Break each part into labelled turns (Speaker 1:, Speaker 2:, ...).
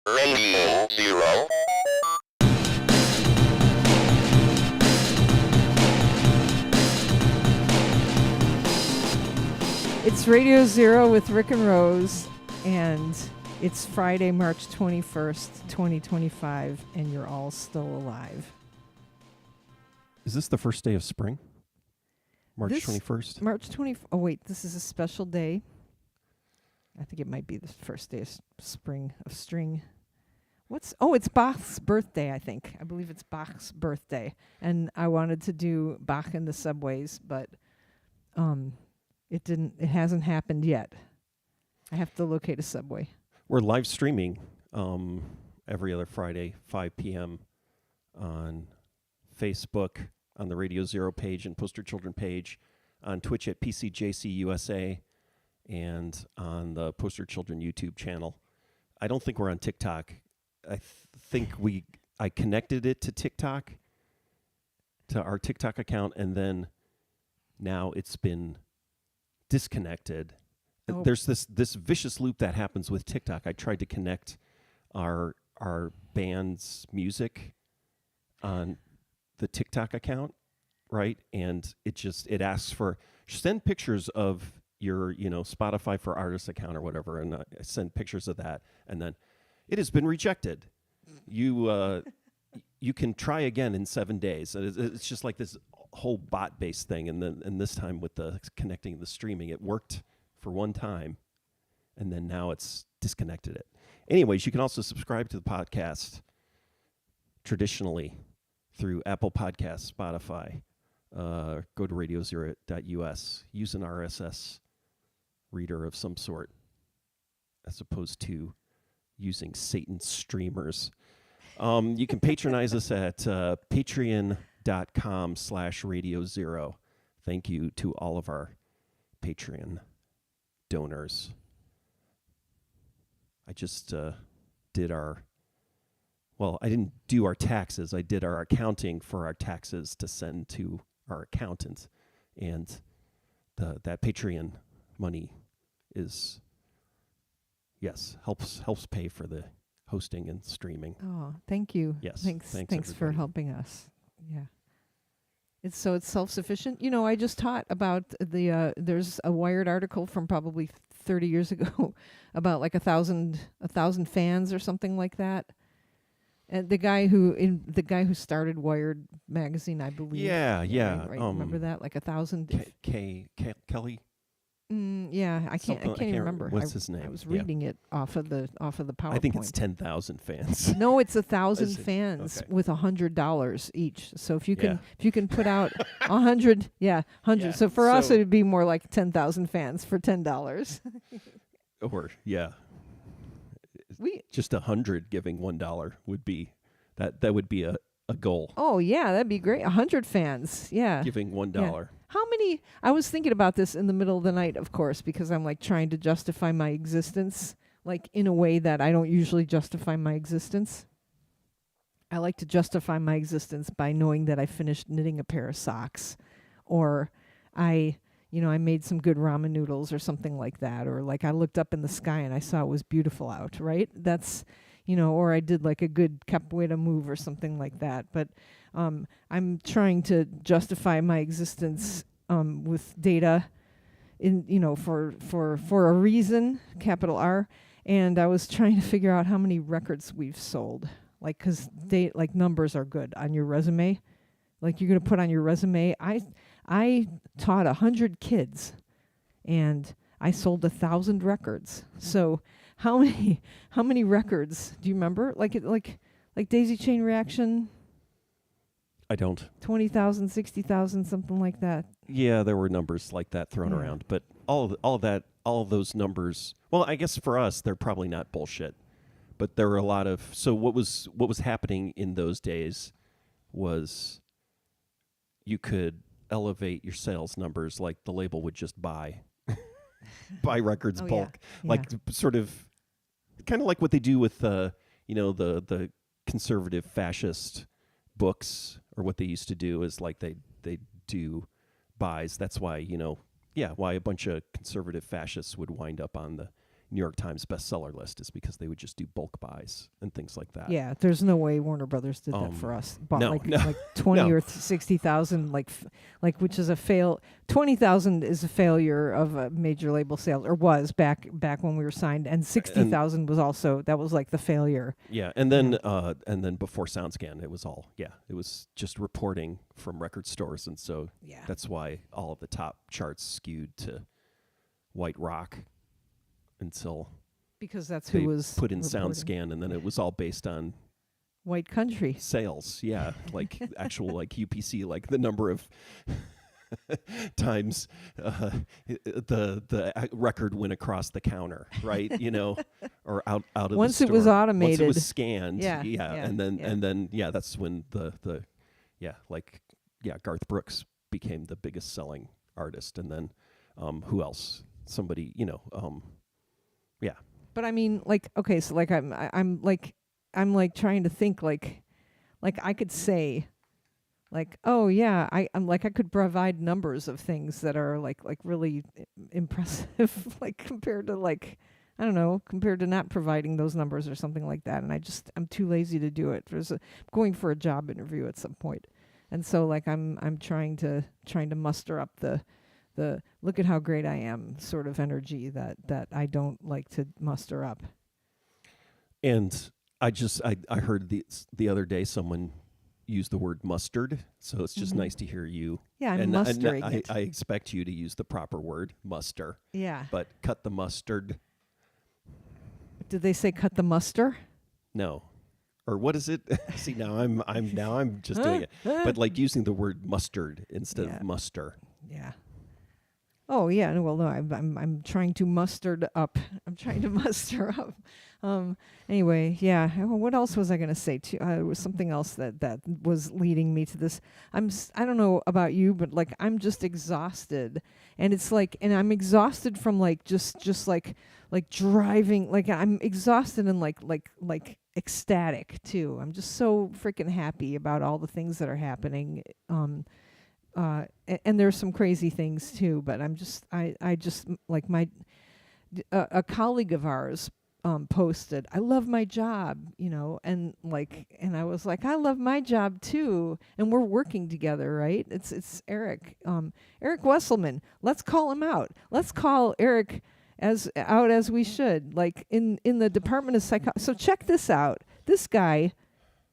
Speaker 1: RadioZero.
Speaker 2: It's Radio Zero with Rick and Rose, and it's Friday, March 21st, 2025, and you're all still alive.
Speaker 3: Is this the first day of spring? March 21st?
Speaker 2: March 20th. Oh, wait, this is a special day. I think it might be the first day of spring, of string. It's Bach's birthday, I think. I believe it's Bach's birthday. And I wanted to do Bach in the subways, but it hasn't happened yet. I have to locate a subway.
Speaker 3: We're live streaming every other Friday, 5 p.m. on Facebook, on the Radio Zero page and Poster Children page, on Twitch at PCJCUSA, and on the Poster Children YouTube channel. I don't think we're on TikTok. I think I connected it to TikTok, to our TikTok account, and then now it's been disconnected.
Speaker 2: Oh.
Speaker 3: There's this vicious loop that happens with TikTok. I tried to connect our band's music on the TikTok account, right? And it asks for send pictures of your Spotify for Artists account or whatever, and I send pictures of that, and then it has been rejected. You can try again in 7 days. It's just like this whole bot-based thing, and this time with the connecting the streaming, it worked for one time, and then now it's disconnected it. Anyways, you can also subscribe to the podcast traditionally through Apple Podcasts, Spotify. Go to RadioZero.us. Use an RSS reader of some sort, as opposed to using Satan's streamers. You can patronize us at patreon.com/RadioZero. Thank you to all of our Patreon donors. I just did I didn't do our taxes. I did our accounting for our taxes to send to our accountant. And that Patreon money helps pay for the hosting and streaming.
Speaker 2: Oh, thank you.
Speaker 3: Yes.
Speaker 2: Thanks for
Speaker 3: everybody.
Speaker 2: helping us. Yeah. It's self-sufficient. I just taught about there's a Wired article from probably 30 years ago about like 1,000 fans or something like that. And the guy who started Wired magazine, I believe.
Speaker 3: Yeah.
Speaker 2: Right, remember that? Like 1,000.
Speaker 3: Kelly.
Speaker 2: Yeah, I can't remember.
Speaker 3: What's his name?
Speaker 2: I was reading it off of the PowerPoint.
Speaker 3: I think it's 10,000 fans.
Speaker 2: No, it's 1,000 fans
Speaker 3: okay.
Speaker 2: with $100 each. So if you can put out 100, 100.
Speaker 3: Yeah.
Speaker 2: So for us, it would be more like 10,000 fans for $10.
Speaker 3: Or just 100 giving $1 would be that would be a goal.
Speaker 2: Oh yeah, that'd be great. 100 fans, yeah.
Speaker 3: Giving $1.
Speaker 2: Yeah. How many? I was thinking about this in the middle of the night, of course, because I'm like trying to justify my existence, like in a way that I don't usually justify my existence. I like to justify my existence by knowing that I finished knitting a pair of socks, or I made some good ramen noodles or something like that, or like I looked up in the sky and I saw it was beautiful out, right? That's, or I did like a good capoeira move or something like that. But I'm trying to justify my existence with data for a reason, capital R. And I was trying to figure out how many records we've sold. Like, because numbers are good on your resume. Like, you're going to put on your resume, I taught 100 kids, and I sold 1,000 records. So how many records do you remember? Like Daisy Chain Reaction?
Speaker 3: I don't.
Speaker 2: 20,000, 60,000, something like that.
Speaker 3: Yeah, there were numbers like that thrown around, but all of those numbers. Well, I guess for us, they're probably not bullshit, but there were a lot of. So what was happening in those days was you could elevate your sales numbers, like the label would just buy records bulk, like sort of kind of like what they do with the conservative fascist books, or what they used to do is like they do buys. That's why why a bunch of conservative fascists would wind up on the New York Times bestseller list is because they would just do bulk buys and things like that.
Speaker 2: Yeah, there's no way Warner Brothers did that for us. Bought
Speaker 3: no, no,
Speaker 2: like 20
Speaker 3: no.
Speaker 2: or 60,000, like which is a fail. 20,000 is a failure of a major label sales, or was back when we were signed, and 60,000 was also, that was like the failure.
Speaker 3: Yeah, and then before SoundScan, it was just reporting from record stores, and so
Speaker 2: Yeah.
Speaker 3: that's why all of the top charts skewed to white rock until
Speaker 2: Because that's
Speaker 3: they
Speaker 2: who was
Speaker 3: put in
Speaker 2: reporting.
Speaker 3: SoundScan, and then it was all based on
Speaker 2: White country.
Speaker 3: sales. Yeah, like actual like UPC, like the number of times the record went across the counter, right? Or out of
Speaker 2: Once
Speaker 3: the
Speaker 2: it was
Speaker 3: store.
Speaker 2: automated.
Speaker 3: Once it was scanned.
Speaker 2: Yeah,
Speaker 3: and then that's when the Garth Brooks became the biggest selling artist, and then who else? Somebody, yeah.
Speaker 2: But I mean, like, okay, so like I'm like trying to think like I could say, like, oh yeah, I'm like, I could provide numbers of things that are like really impressive, like compared to like, I don't know, compared to not providing those numbers or something like that. And I'm too lazy to do it. Going for a job interview at some point, and so like I'm trying to muster up the look at how great I am sort of energy that I don't like to muster up.
Speaker 3: And I heard the other day someone use the word mustard, so it's just nice to hear you.
Speaker 2: Yeah, I'm
Speaker 3: and
Speaker 2: mustering
Speaker 3: I,
Speaker 2: it.
Speaker 3: I expect you to use the proper word, muster.
Speaker 2: Yeah.
Speaker 3: But cut the mustard.
Speaker 2: Did they say cut the muster?
Speaker 3: No. Or what is it? See, now I'm just doing it. But like using the word mustard instead of muster.
Speaker 2: Yeah. Oh yeah, well no, I'm trying to muster up. I'm trying to muster up. Anyway, yeah. What else was I gonna say? It was something else that was leading me to this. I don't know about you, but like I'm just exhausted, and it's like, and I'm exhausted from like just like driving. Like I'm exhausted and like ecstatic too. I'm just so freaking happy about all the things that are happening. And there's some crazy things too, but I just like a colleague of ours posted, I love my job, and I was like, I love my job too, and we're working together, right? It's Eric Wesselman. Let's call him out. Let's call Eric as we should, like in the Department of Psychology. So check this out. This guy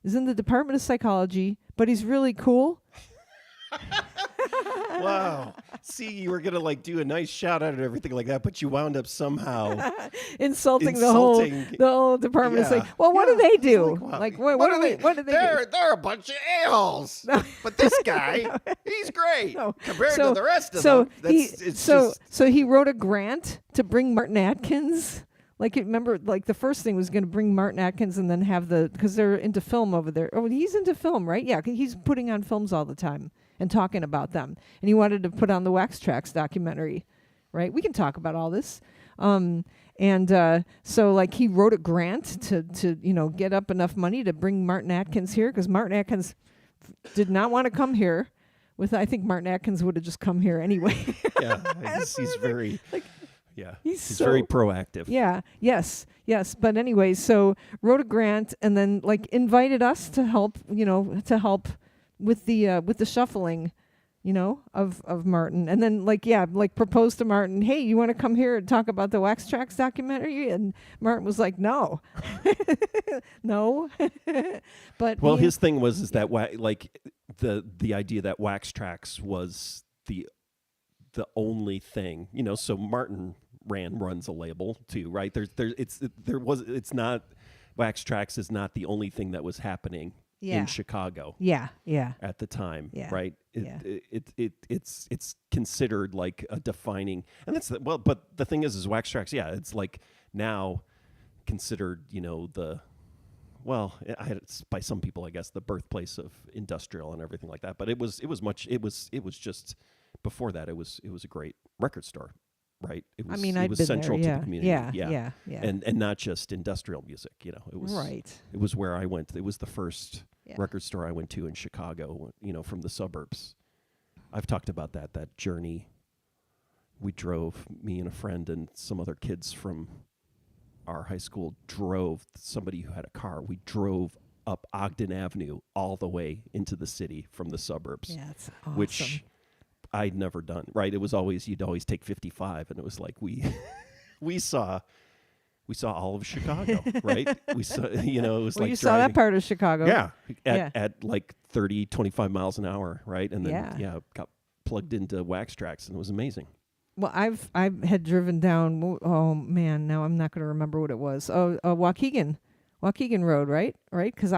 Speaker 2: is in the Department of Psychology, but he's really cool.
Speaker 3: Wow. See, you were gonna like do a nice shout out and everything like that, but you wound up somehow
Speaker 2: insulting the whole department.
Speaker 3: Yeah.
Speaker 2: Saying, well, what do they do?
Speaker 3: Like,
Speaker 2: what do they do?
Speaker 3: They're a bunch of a-holes. But this guy, he's great compared to the rest of them.
Speaker 2: So he wrote a grant to bring Martin Atkins. Like, remember, like the first thing was going to bring Martin Atkins and then have because they're into film over there. Oh, he's into film, right? Yeah, he's putting on films all the time and talking about them. And he wanted to put on the Wax Tracks documentary, right? We can talk about all this. So like he wrote a grant to get up enough money to bring Martin Atkins here, because Martin Atkins did not want to come here. I think Martin Atkins would have just come here anyway.
Speaker 3: Yeah, he's very... Yeah, he's
Speaker 2: so,
Speaker 3: very proactive.
Speaker 2: Yeah, yes. But anyway, so wrote a grant and then like invited us to help with the shuffling, of Martin. And then like proposed to Martin, hey, you want to come here and talk about the Wax Tracks documentary? And Martin was like, no, no. But
Speaker 3: his thing was that like the idea that Wax Tracks was the only thing, so Martin runs a label too, right? It's not, Wax Tracks is not the only thing that was happening in Chicago.
Speaker 2: Yeah.
Speaker 3: At the time,
Speaker 2: yeah.
Speaker 3: right? It's considered like a defining, and but the thing is Wax Tracks, it's like now considered, it's by some people, I guess, the birthplace of industrial and everything like that. But it was just before that, it was a great record store, right? It was,
Speaker 2: I've
Speaker 3: was
Speaker 2: been
Speaker 3: central
Speaker 2: there,
Speaker 3: to the community.
Speaker 2: Yeah.
Speaker 3: And not just industrial music, it was
Speaker 2: right.
Speaker 3: It was where I went. It was the first record store I went to in Chicago, from the suburbs. I've talked about that journey. We drove, me and a friend and some other kids from our high school drove, somebody who had a car, we drove up Ogden Avenue all the way into the city from the suburbs,
Speaker 2: Yeah, it's awesome.
Speaker 3: which I'd never done, right? It was always, you'd always take 55, and it was like we saw all of Chicago, right? We saw, it was
Speaker 2: well,
Speaker 3: like
Speaker 2: you saw that part of Chicago.
Speaker 3: Yeah,
Speaker 2: Yeah.
Speaker 3: at like 30, 25 miles an hour, right? And then
Speaker 2: Yeah.
Speaker 3: got plugged into wax tracks, and it was amazing.
Speaker 2: Well, I had driven down. Oh man, now I'm not going to remember what it was. Oh, Waukegan Road, right? Right? Because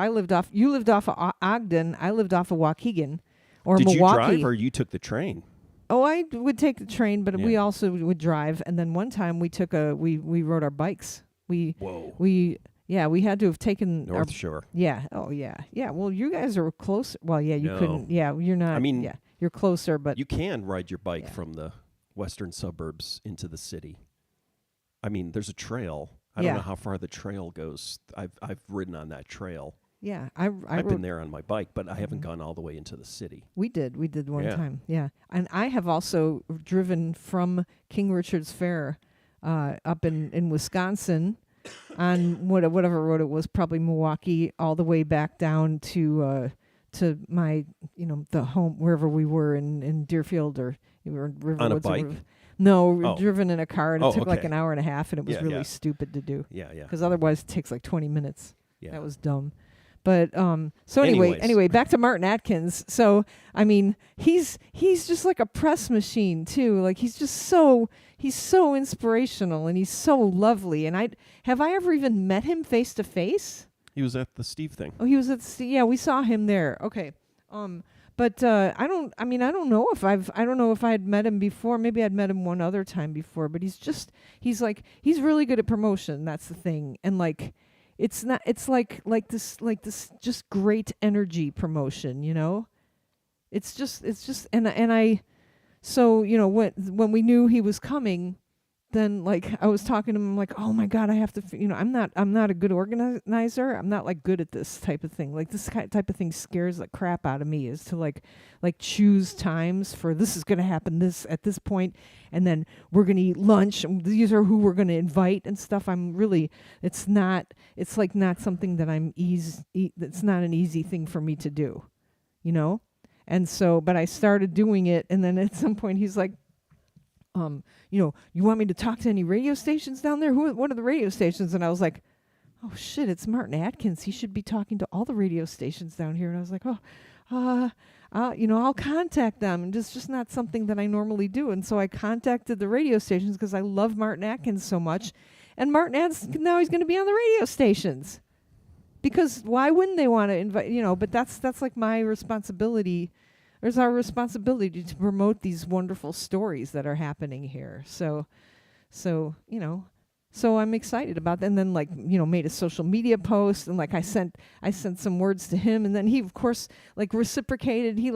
Speaker 2: you lived off of Ogden. I lived off of Waukegan, or
Speaker 3: Did
Speaker 2: Milwaukee.
Speaker 3: you drive or you took the train?
Speaker 2: Oh, I would take the train, but we
Speaker 3: Yeah.
Speaker 2: also would drive. And then one time we took we rode our bikes.
Speaker 3: Whoa.
Speaker 2: We had to have taken
Speaker 3: North Shore.
Speaker 2: Yeah. Oh, yeah. Yeah. Well, you guys are close. Well, yeah, you
Speaker 3: No.
Speaker 2: couldn't. Yeah, you're not.
Speaker 3: I mean,
Speaker 2: yeah, you're closer, but
Speaker 3: You can ride your bike
Speaker 2: Yeah.
Speaker 3: from the western suburbs into the city. I mean, there's a trail. I
Speaker 2: Yeah.
Speaker 3: don't know how far the trail goes. I've ridden on that trail.
Speaker 2: yeah, I've
Speaker 3: I've
Speaker 2: rode,
Speaker 3: been there on my bike, but I haven't
Speaker 2: Mhm.
Speaker 3: gone all the way into the city.
Speaker 2: We did one
Speaker 3: Yeah.
Speaker 2: time. Yeah, and I have also driven from King Richard's Fair, up in Wisconsin, on whatever road it was, probably Milwaukee, all the way back down to my the home wherever we were in Deerfield or Riverwoods.
Speaker 3: On a
Speaker 2: or
Speaker 3: bike?
Speaker 2: whatever. No, we were
Speaker 3: Oh.
Speaker 2: driven in a car, and it
Speaker 3: Oh,
Speaker 2: took like
Speaker 3: okay.
Speaker 2: an hour and a half, and it was
Speaker 3: Yeah,
Speaker 2: really
Speaker 3: yeah.
Speaker 2: stupid to do
Speaker 3: Yeah, yeah.
Speaker 2: because otherwise it takes like 20 minutes.
Speaker 3: Yeah.
Speaker 2: That was dumb. But so anyway,
Speaker 3: Anyways.
Speaker 2: back to Martin Atkins. So I mean, he's just like a press machine too. Like he's so inspirational, and he's so lovely. And have I ever even met him face to face?
Speaker 3: He was at the Steve thing.
Speaker 2: Oh, he was at we saw him there. Okay. But I don't know if I don't know if I had met him before. Maybe I'd met him one other time before, but he's really good at promotion. That's the thing. And like it's like this just great energy promotion, It's just and I so, when we knew he was coming, then like I was talking to him, I'm like, oh my God, I have to, I'm not a good organizer. I'm not like good at this type of thing. Like this type of thing scares the crap out of me, is to like choose times for this is going to happen at this point, and then we're going to eat lunch. And these are who we're going to invite and stuff. It's not something that it's not an easy thing for me to do, And so, but I started doing it, and then at some point he's like, you want me to talk to any radio stations down there? What are the radio stations? And I was like, oh shit, it's Martin Atkins. He should be talking to all the radio stations down here. And I was like, I'll contact them. And it's just not something that I normally do. And so I contacted the radio stations because I love Martin Atkins so much. And Martin Atkins, now he's going to be on the radio stations. Because why wouldn't they want to invite, but that's like my responsibility. There's our responsibility to promote these wonderful stories that are happening here. So I'm excited about that. And then made a social media post, and like I sent some words to him, and then he of course like reciprocated. He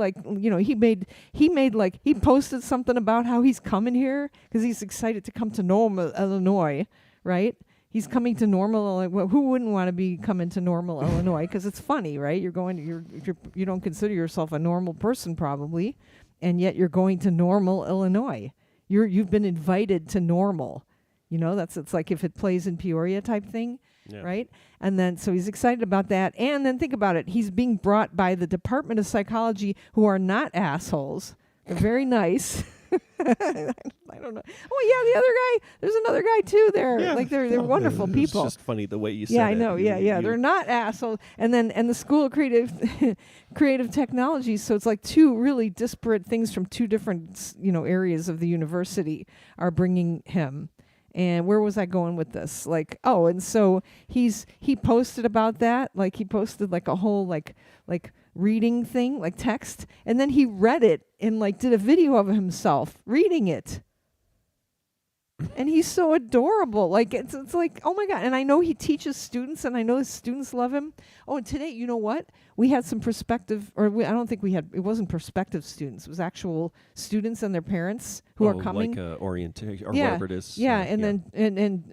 Speaker 2: he posted something about how he's coming here because he's excited to come to Normal, Illinois, right? He's coming to Normal. Well, who wouldn't want to be coming to Normal, Illinois? Because it's funny, right? You don't consider yourself a normal person probably, and yet you're going to Normal, Illinois. You've been invited to Normal. It's like if it plays in Peoria type thing,
Speaker 3: Yeah.
Speaker 2: right? And then so he's excited about that. And then think about it. He's being brought by the Department of Psychology, who are not assholes. They're very nice. I don't know. Oh yeah, the other guy. There's another guy too there.
Speaker 3: Yeah.
Speaker 2: Like they're wonderful people.
Speaker 3: It's just funny the way you said it.
Speaker 2: Yeah, I know. Yeah. They're not assholes. And the School of Creative Technologies. So it's like two really disparate things from two different areas of the university are bringing him. And where was I going with this? And so he posted about that. Like he posted like a whole like reading thing, like text, and then he read it and like did a video of himself reading it. And he's so adorable. Like it's like, oh my God. And I know he teaches students, and I know his students love him. Oh, and today, you know what? We had some prospective, I don't think it wasn't prospective students. It was actual students and their parents who are coming.
Speaker 3: Like orientation or
Speaker 2: Yeah,
Speaker 3: whatever it is.
Speaker 2: Yeah, and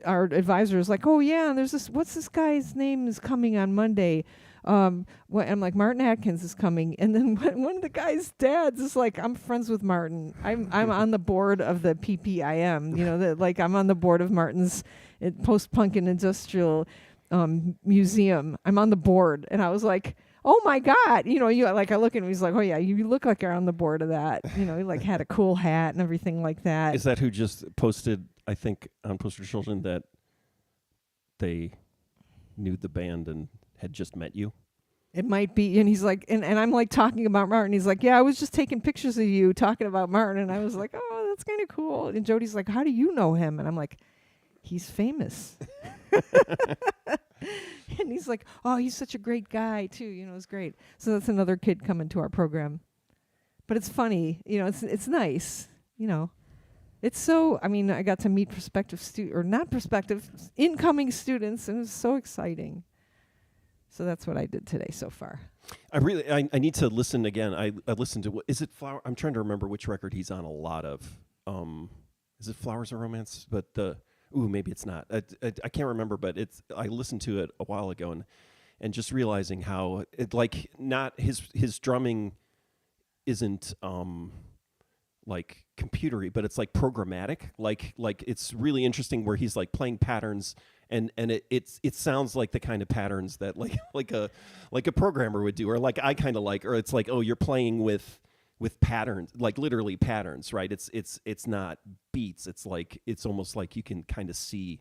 Speaker 2: our advisor is like, oh yeah, and there's what's this guy's name is coming on Monday? I'm like, Martin Atkins is coming, and then one of the guy's dads is like, I'm friends with Martin. I'm on the board of the PPIM. Like I'm on the board of Martin's post-punk and industrial museum. I'm on the board, and I was like, oh my God, you like. I look at him, he's like, oh yeah, you look like you're on the board of that. He like had a cool hat and everything like that.
Speaker 3: Is that who just posted? I think on Poster Children that they knew the band and had just met you.
Speaker 2: It might be. And he's like, and I'm like talking about Martin. He's like, yeah, I was just taking pictures of you talking about Martin. And I was like, oh, that's kind of cool. And Jody's like, how do you know him? And I'm like, he's famous. And he's like, oh, he's such a great guy too. It's great. So that's another kid coming to our program. But it's funny, it's nice, It's so, I got to meet incoming students, and it was so exciting. So that's what I did today so far.
Speaker 3: I need to listen again. I listened to, is it Flower? I'm trying to remember which record he's on a lot of. Is it Flowers of Romance? But maybe it's not. I can't remember, but I listened to it a while ago and just realizing how it like not his drumming isn't like computery, but it's like programmatic. Like it's really interesting where he's like playing patterns and it sounds like the kind of patterns that like a programmer would do, or like I kind of like, or it's like, oh, you're playing with patterns, like literally patterns, right? It's not beats. It's like it's almost like you can kind of see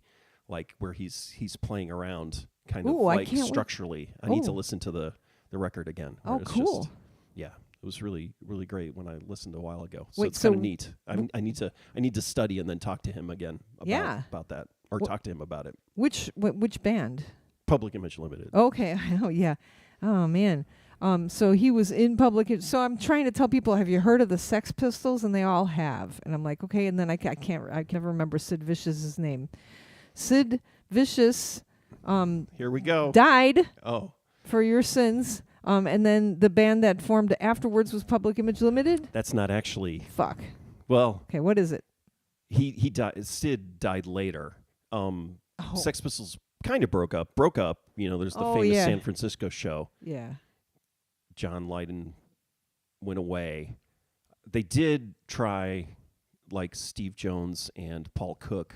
Speaker 3: like where he's playing around kind of like structurally. I need to listen to the record again.
Speaker 2: Oh, cool.
Speaker 3: Yeah. It was really, really great when I listened a while ago. So it's kind of neat. I need to study and then talk to him again about that, or talk to him about it.
Speaker 2: Which band?
Speaker 3: Public Image Limited.
Speaker 2: Okay. Oh yeah. Oh man. So he was in Public. So I'm trying to tell people, have you heard of the Sex Pistols? And they all have. And I'm like, okay. And then I can never remember Sid Vicious's name. Sid Vicious.
Speaker 3: Here we go.
Speaker 2: Died.
Speaker 3: Oh.
Speaker 2: For your sins. And then the band that formed afterwards was Public Image Limited?
Speaker 3: That's not actually.
Speaker 2: Fuck.
Speaker 3: Well.
Speaker 2: Okay, what is it?
Speaker 3: He died. Sid died later. Sex Pistols kind of broke up. There's the famous San Francisco show.
Speaker 2: Yeah.
Speaker 3: John Lydon went away. They did try like Steve Jones and Paul Cook.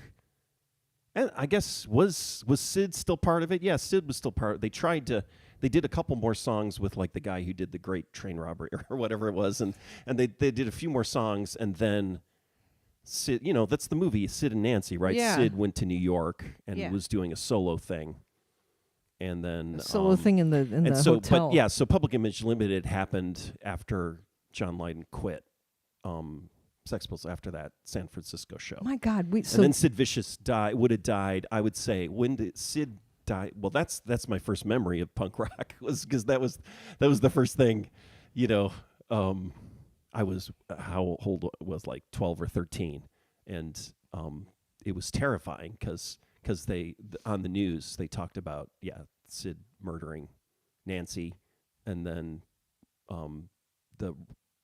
Speaker 3: And I guess was Sid still part of it? Yeah, Sid was still part. They did a couple more songs with like the guy who did the Great Train Robbery or whatever it was, and they did a few more songs, and then Sid, that's the movie Sid and Nancy, right?
Speaker 2: Yeah.
Speaker 3: Sid went to New York and was doing a solo thing, and then
Speaker 2: solo thing in the hotel.
Speaker 3: But yeah, so Public Image Limited happened after John Lydon quit Sex Pistols after that San Francisco show.
Speaker 2: My God,
Speaker 3: and then Sid Vicious would have died. I would say, when did Sid die? Well, that's my first memory of punk rock, was because that was the first thing, I was how old was like 12 or 13, and it was terrifying because they on the news they talked about Sid murdering Nancy, and then the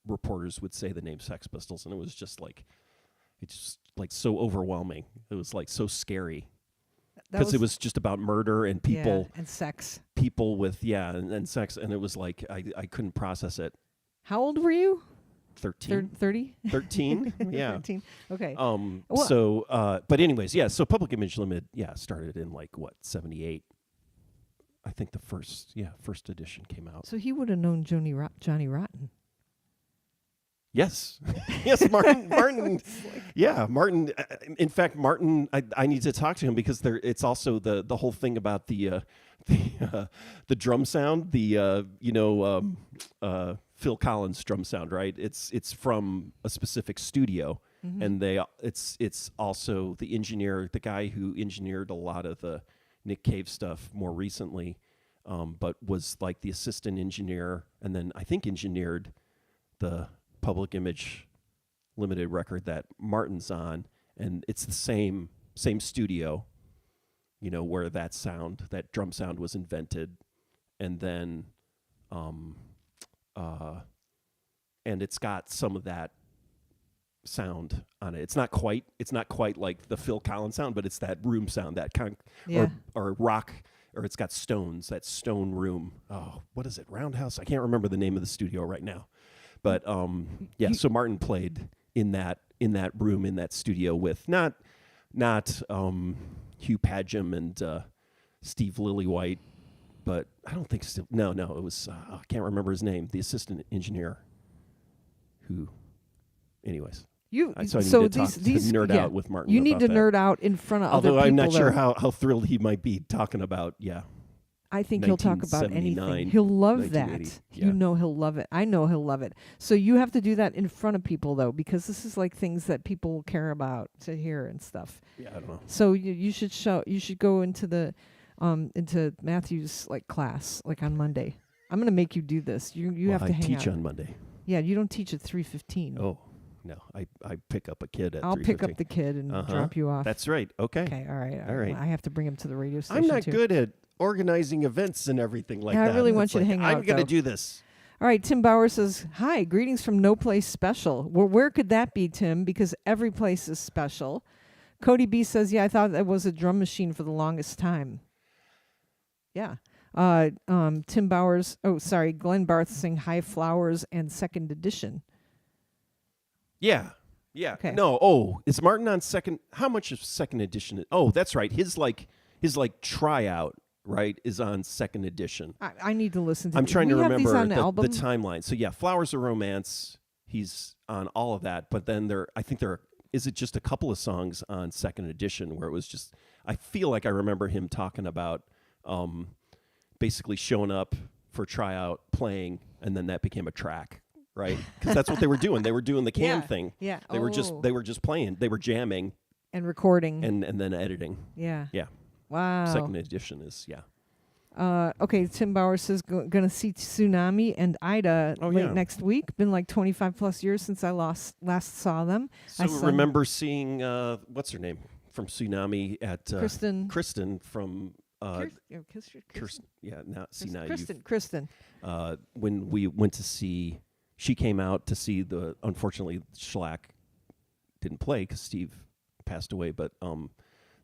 Speaker 3: reporters would say the name Sex Pistols, and it was just like so overwhelming. It was like so scary. Because it was just about murder and people
Speaker 2: and sex.
Speaker 3: People with and sex, and it was like I couldn't process it.
Speaker 2: How old were you?
Speaker 3: 13.
Speaker 2: 30?
Speaker 3: 13? Yeah.
Speaker 2: 13. Okay.
Speaker 3: But anyways, so Public Image Limited, started in 78. I think the first edition came out.
Speaker 2: So he would have known Johnny Rotten.
Speaker 3: Yes. Yes, Martin. Martin. Martin. In fact, Martin, I need to talk to him because it's also the whole thing about the drum sound, Phil Collins drum sound, right? It's from a specific studio, and it's also the engineer, the guy who engineered a lot of the Nick Cave stuff more recently, but was like the assistant engineer, and then I think engineered the Public Image Limited record that Martin's on, and it's the same studio, where that drum sound was invented, and then and it's got some of that sound on it. It's not quite like the Phil Collins sound, but it's that room sound, that kind or rock or it's got stones. That stone room. Oh, what is it? Roundhouse. I can't remember the name of the studio right now. But yeah. So Martin played in that room in that studio with not Hugh Padgham and Steve Lillywhite, but I don't think no, it was I can't remember his name. The assistant engineer. Who, anyways. So I need to nerd out with Martin.
Speaker 2: You need to
Speaker 3: that.
Speaker 2: nerd out in front of other people.
Speaker 3: Although I'm not sure how thrilled he might be talking about,
Speaker 2: I think he'll talk about anything. He'll love that.
Speaker 3: Yeah.
Speaker 2: You know he'll love it. I know he'll love it. So you have to do that in front of people, though, because this is like things that people care about to hear and stuff.
Speaker 3: Yeah, I don't know.
Speaker 2: So you should go into Matthew's like class like on Monday. I'm gonna make you do this. You have to hang out.
Speaker 3: I teach on Monday.
Speaker 2: Yeah, you don't teach at 3:15.
Speaker 3: Oh. No, I pick up a kid at 3:15.
Speaker 2: I'll pick up the kid and drop you off.
Speaker 3: That's right. Okay.
Speaker 2: Okay, all right.
Speaker 3: Well,
Speaker 2: I have to bring him to the radio station,
Speaker 3: I'm not
Speaker 2: too.
Speaker 3: good at organizing events and everything like that.
Speaker 2: I really want you to hang out,
Speaker 3: I'm going to
Speaker 2: though.
Speaker 3: do this.
Speaker 2: All right, Tim Bauer says, hi, greetings from No Place Special. Well, where could that be, Tim? Because every place is special. Cody B says, yeah, I thought that was a drum machine for the longest time. Yeah. Tim Bauer's, Glenn Barth saying High Flowers and Second Edition.
Speaker 3: Yeah. Yeah.
Speaker 2: Okay.
Speaker 3: No. Is Martin on second? How much of second edition? Oh, that's right. His tryout, right, is on second edition.
Speaker 2: I need to listen to.
Speaker 3: I'm trying to remember
Speaker 2: the
Speaker 3: timeline. So yeah, Flowers of Romance. He's on all of that, but then is it just a couple of songs on second edition where it was just? I feel like I remember him talking about basically showing up for tryout, playing, and then that became a track. Right, because that's what they were doing. They were doing the cam thing.
Speaker 2: Yeah,
Speaker 3: they were just playing. They were jamming
Speaker 2: and recording
Speaker 3: and then editing.
Speaker 2: Yeah.
Speaker 3: Wow. Second edition is
Speaker 2: okay. Tim Bauer says gonna see Tsunami and Ida late next week. Been like 25 plus years since I last saw them.
Speaker 3: So I remember seeing what's her name from Tsunami at Kristen from. Kirsten. Yeah. Now see now
Speaker 2: Kristen.
Speaker 3: When we went to see. She came out to see unfortunately, Schlack didn't play because Steve passed away, but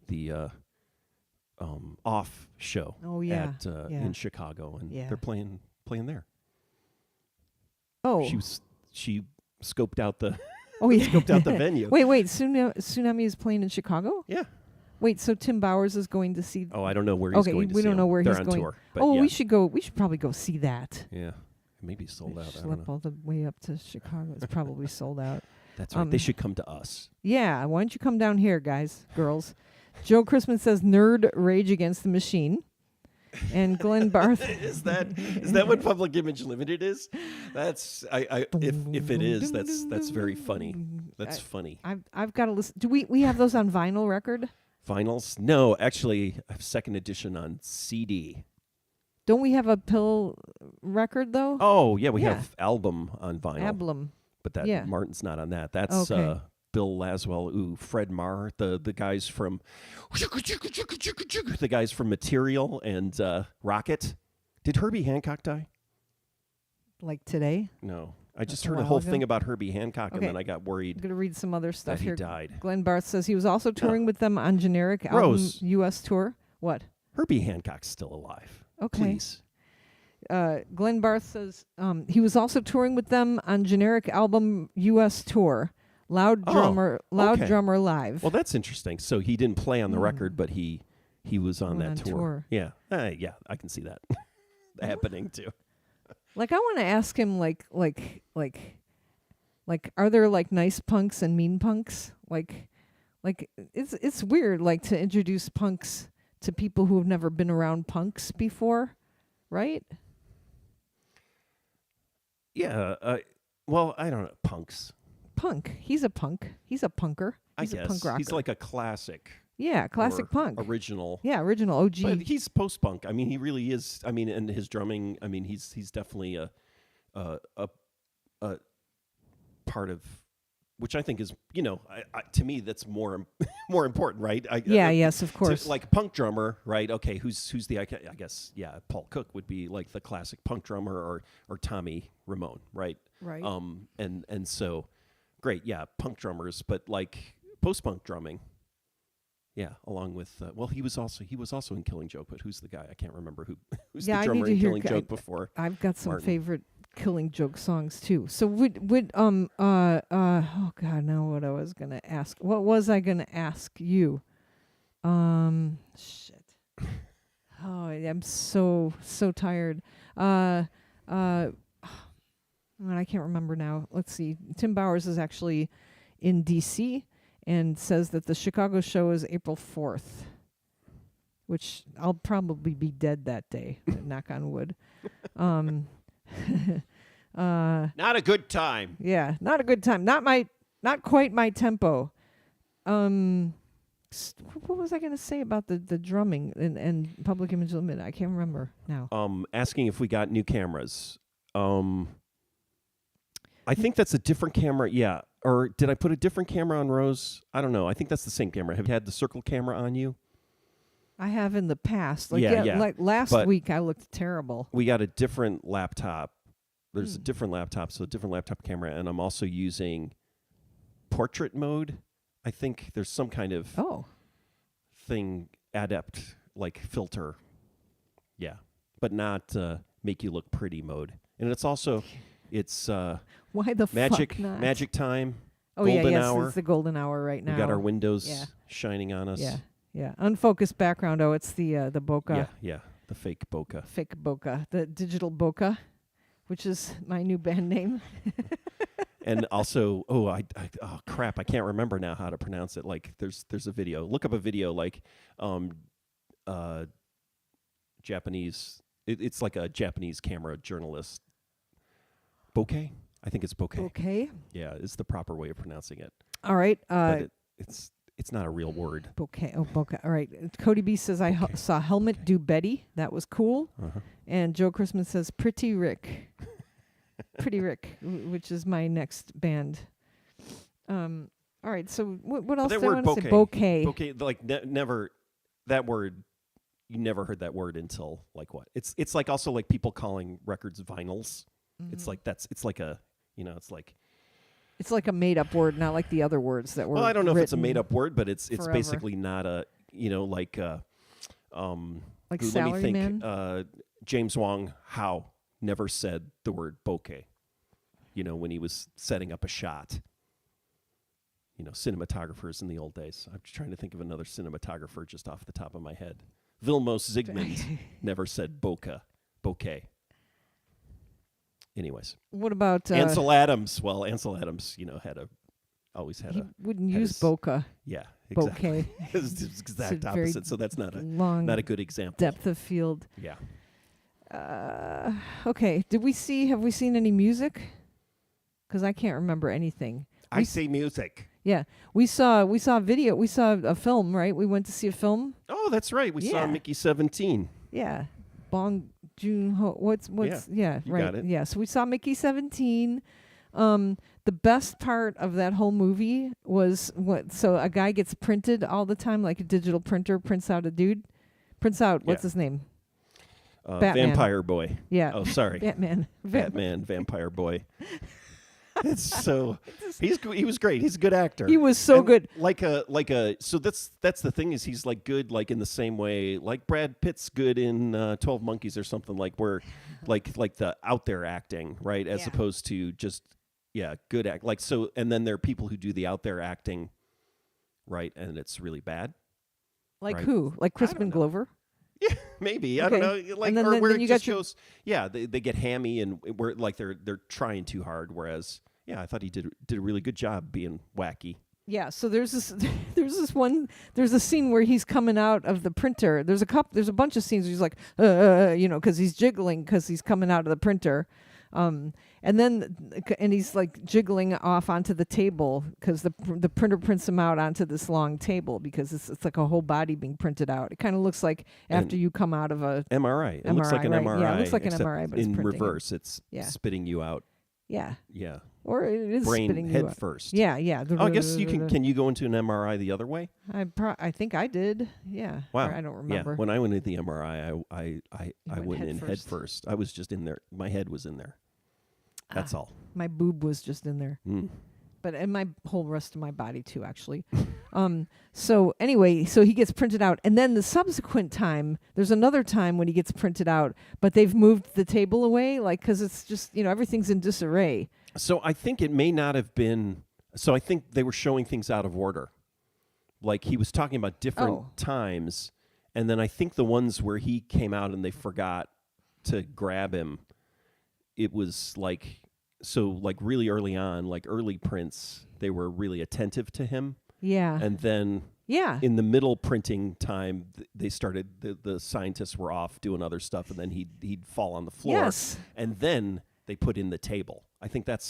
Speaker 3: the Off show in Chicago, and they're playing there.
Speaker 2: Oh.
Speaker 3: She scoped out the
Speaker 2: scoped
Speaker 3: out the venue.
Speaker 2: Wait, Tsunami is playing in Chicago?
Speaker 3: Yeah.
Speaker 2: Wait, so Tim Bowers is going to see...
Speaker 3: Oh, I don't know where he's going to see.
Speaker 2: We don't know where
Speaker 3: They're
Speaker 2: he's
Speaker 3: on
Speaker 2: going.
Speaker 3: Tour, but
Speaker 2: we should probably go see that.
Speaker 3: Yeah. Maybe sold out. I don't
Speaker 2: Schlep
Speaker 3: know.
Speaker 2: all the way up to Chicago. It's probably sold out.
Speaker 3: That's right. They should come to us.
Speaker 2: Yeah. Why don't you come down here, guys, girls? Joe Christman says Nerd Rage Against the Machine. And Glenn Barth.
Speaker 3: Is that what Public Image Limited is? That's if it is, that's very funny. That's funny.
Speaker 2: I've got to listen. Do we have those on vinyl record?
Speaker 3: Vinyls? No, actually, I have second edition on CD.
Speaker 2: Don't we have a Pill record though?
Speaker 3: Oh yeah, we have album on vinyl.
Speaker 2: Album.
Speaker 3: But that Martin's not on that. That's Bill Laswell, Fred Marr, the guys from Material and Rocket. Did Herbie Hancock die?
Speaker 2: Like today?
Speaker 3: No. I just heard a whole thing about Herbie Hancock, and then I got worried.
Speaker 2: I'm going to read some other stuff
Speaker 3: that
Speaker 2: here.
Speaker 3: He died.
Speaker 2: Glenn Barth says he was also touring with them on Generic album U.S. tour. What?
Speaker 3: Herbie Hancock's still alive.
Speaker 2: Okay.
Speaker 3: Please.
Speaker 2: Glenn Barth says he was also touring with them on Generic album U.S. tour. Loud Drummer Live.
Speaker 3: Well, that's interesting. So he didn't play on the record, but he was on that tour. Yeah. Yeah, I can see that happening too.
Speaker 2: Like I want to ask him like are there like nice punks and mean punks? Like it's weird like to introduce punks to people who have never been around punks before, right?
Speaker 3: Yeah. Well, I don't know. Punks.
Speaker 2: Punk. He's a punk. He's a punker. He's
Speaker 3: I guess.
Speaker 2: A punk rocker.
Speaker 3: He's like a classic.
Speaker 2: Yeah, classic punk.
Speaker 3: Original.
Speaker 2: Yeah, original OG.
Speaker 3: But he's post-punk. I mean, he really is. I mean, and his drumming, I mean, he's definitely a part of, which I think is, to me, that's more important, right?
Speaker 2: Yes, of course.
Speaker 3: Like punk drummer, right? Okay, who's the, I guess, Paul Cook would be like the classic punk drummer or Tommy Ramone, right?
Speaker 2: Right.
Speaker 3: And so, great, punk drummers, but like post-punk drumming, Yeah, along with he was also in Killing Joke, but who's the guy? I can't remember who's
Speaker 2: Yeah,
Speaker 3: the
Speaker 2: I need
Speaker 3: drummer
Speaker 2: to
Speaker 3: in
Speaker 2: hear.
Speaker 3: Killing Joke before
Speaker 2: I've got some
Speaker 3: Martin.
Speaker 2: favorite Killing Joke songs too. So would oh god, now what I was gonna ask? What was I gonna ask you? Shit. Oh, I'm so tired. Well, I can't remember now. Let's see. Tim Bowers is actually in D.C. and says that the Chicago show is April 4th, which I'll probably be dead that day. Knock on wood. Um,
Speaker 3: Not a good time.
Speaker 2: yeah, not a good time. Not quite my tempo. What was I going to say about the drumming and Public Image Limited? I can't remember now.
Speaker 3: Asking if we got new cameras. I think that's a different camera. Yeah. Or did I put a different camera on Rose? I don't know. I think that's the same camera. Have you had the circle camera on you?
Speaker 2: I have in the past.
Speaker 3: Yeah.
Speaker 2: Like last
Speaker 3: But
Speaker 2: week, I looked terrible.
Speaker 3: We got a different laptop. There's a different laptop, so a different laptop camera, and I'm also using portrait mode. I think there's some kind of thing adept like filter. Yeah, but not make you look pretty mode. And it's also
Speaker 2: why the
Speaker 3: magic
Speaker 2: fuck not?
Speaker 3: magic time.
Speaker 2: Oh
Speaker 3: golden
Speaker 2: yes,
Speaker 3: hour.
Speaker 2: it's the golden hour right now.
Speaker 3: We got our windows shining on us.
Speaker 2: Yeah. Unfocused background. Oh, it's the bokeh.
Speaker 3: Yeah, the fake bokeh.
Speaker 2: Fake bokeh, the digital bokeh, which is my new band name.
Speaker 3: And also, oh crap, I can't remember now how to pronounce it. Like, there's a video. Look up a video like, Japanese. It's like a Japanese camera journalist. Bokeh, I think it's bokeh.
Speaker 2: Okay.
Speaker 3: Yeah, it's the proper way of pronouncing it.
Speaker 2: All right.
Speaker 3: But it's not a real word.
Speaker 2: Bokeh. Oh, bokeh. All right. Cody B says I saw Helmet do Betty. That was cool.
Speaker 3: Uh-huh.
Speaker 2: And Joe Christmas says Pretty Rick. Pretty Rick, which is my next band. All right. So what else do I want to say? Bokeh.
Speaker 3: Bokeh. Like never. That word. You never heard that word until like what? It's like also like people calling records vinyls. Mm-hmm. It's like it's like a it's like.
Speaker 2: It's like a made-up word, not like the other words that were.
Speaker 3: Well, I don't know if it's a made-up word, but it's
Speaker 2: forever.
Speaker 3: basically not a like
Speaker 2: like
Speaker 3: let me think.
Speaker 2: Salaryman?
Speaker 3: James Wong Howe never said the word bokeh. When he was setting up a shot. Cinematographers in the old days. I'm just trying to think of another cinematographer just off the top of my head. Vilmos Zsigmond never said bokeh. Anyways.
Speaker 2: What about
Speaker 3: Ansel Adams? Well, Ansel Adams, always had
Speaker 2: he wouldn't use bokeh.
Speaker 3: Yeah, exactly.
Speaker 2: Bokeh.
Speaker 3: It's the exact opposite. So that's not a good example.
Speaker 2: Depth of field.
Speaker 3: Yeah.
Speaker 2: Okay. Have we seen any music? Because I can't remember anything.
Speaker 3: I say music.
Speaker 2: Yeah, we saw a video. We saw a film, right? We went to see a film.
Speaker 3: Oh, that's right. We saw Mickey 17.
Speaker 2: Yeah, Bong Joon-ho. What's
Speaker 3: you
Speaker 2: right?
Speaker 3: got it.
Speaker 2: Yeah, so we saw Mickey 17. The best part of that whole movie was so a guy gets printed all the time, like a digital printer prints out what's his name? Batman.
Speaker 3: Vampire Boy.
Speaker 2: Yeah.
Speaker 3: Oh, sorry.
Speaker 2: Batman.
Speaker 3: Vampire Boy. It's so he was great. He's a good actor.
Speaker 2: He was so good.
Speaker 3: So that's the thing is he's like good like in the same way like Brad Pitt's good in 12 Monkeys or something like where like the out there acting, right? As opposed to just good act. Like so and then there are people who do the out there acting right and it's really bad.
Speaker 2: Like
Speaker 3: right?
Speaker 2: who? Like Crispin Glover?
Speaker 3: Yeah, maybe.
Speaker 2: Okay.
Speaker 3: I don't know. Like,
Speaker 2: and then,
Speaker 3: or where
Speaker 2: then
Speaker 3: it
Speaker 2: you
Speaker 3: just
Speaker 2: got your
Speaker 3: shows, they get hammy and we're like they're trying too hard. Whereas, I thought he did a really good job being wacky.
Speaker 2: Yeah, so there's a scene where he's coming out of the printer. There's a bunch of scenes where he's like, because he's jiggling because he's coming out of the printer. And he's like jiggling off onto the table because the printer prints him out onto this long table because it's like a whole body being printed out. It kind of looks like after you come out of a
Speaker 3: MRI. It looks like an
Speaker 2: right?
Speaker 3: MRI.
Speaker 2: Yeah, it looks like an
Speaker 3: except
Speaker 2: MRI, but it's
Speaker 3: in
Speaker 2: printing
Speaker 3: reverse. It's spitting you out.
Speaker 2: Yeah.
Speaker 3: Yeah.
Speaker 2: Or it is
Speaker 3: brain
Speaker 2: spitting
Speaker 3: head
Speaker 2: you out.
Speaker 3: first.
Speaker 2: Yeah.
Speaker 3: Oh, I guess you can. Can you go into an MRI the other way?
Speaker 2: I think I did. Yeah.
Speaker 3: Wow.
Speaker 2: Or I don't remember.
Speaker 3: Yeah. When I went into the MRI, I went in head
Speaker 2: first.
Speaker 3: first. I was just in there. My head was in there. That's all.
Speaker 2: My boob was just in there.
Speaker 3: Mm.
Speaker 2: but and my whole rest of my body too, actually. So anyway, so he gets printed out, and then the subsequent time, there's another time when he gets printed out, but they've moved the table away, like, because it's just, everything's in disarray.
Speaker 3: So I think it may not have been. So I think they were showing things out of order. Like he was talking about different times, and then I think the ones where he came out and they forgot to grab him, it was like really early on, like early prints, they were really attentive to him.
Speaker 2: Yeah.
Speaker 3: And then in the middle printing time, they started, the scientists were off doing other stuff, and then he'd fall on the floor.
Speaker 2: Yes.
Speaker 3: And then they put in the table. I think that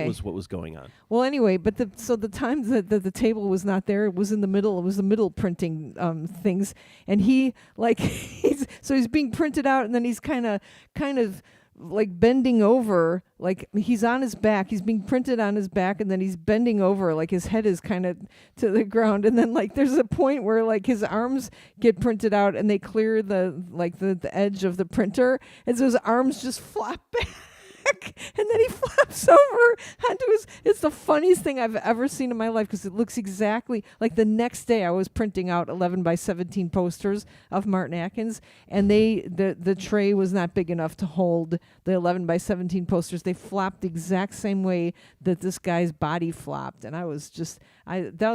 Speaker 3: was what was going on.
Speaker 2: Well, anyway, but the times that the table was not there, it was in the middle. It was the middle printing things, and he's being printed out, and then he's kind of like bending over, like he's on his back. He's being printed on his back, and then he's bending over, like his head is kind of to the ground, and then like there's a point where like his arms get printed out, and they clear the edge of the printer, and so his arms just flop back. And then he flaps over onto it's the funniest thing I've ever seen in my life, because it looks exactly like the next day I was printing out 11 by 17 posters of Martin Atkins, and the tray was not big enough to hold the 11 by 17 posters. They flopped the exact same way that this guy's body flopped, and that was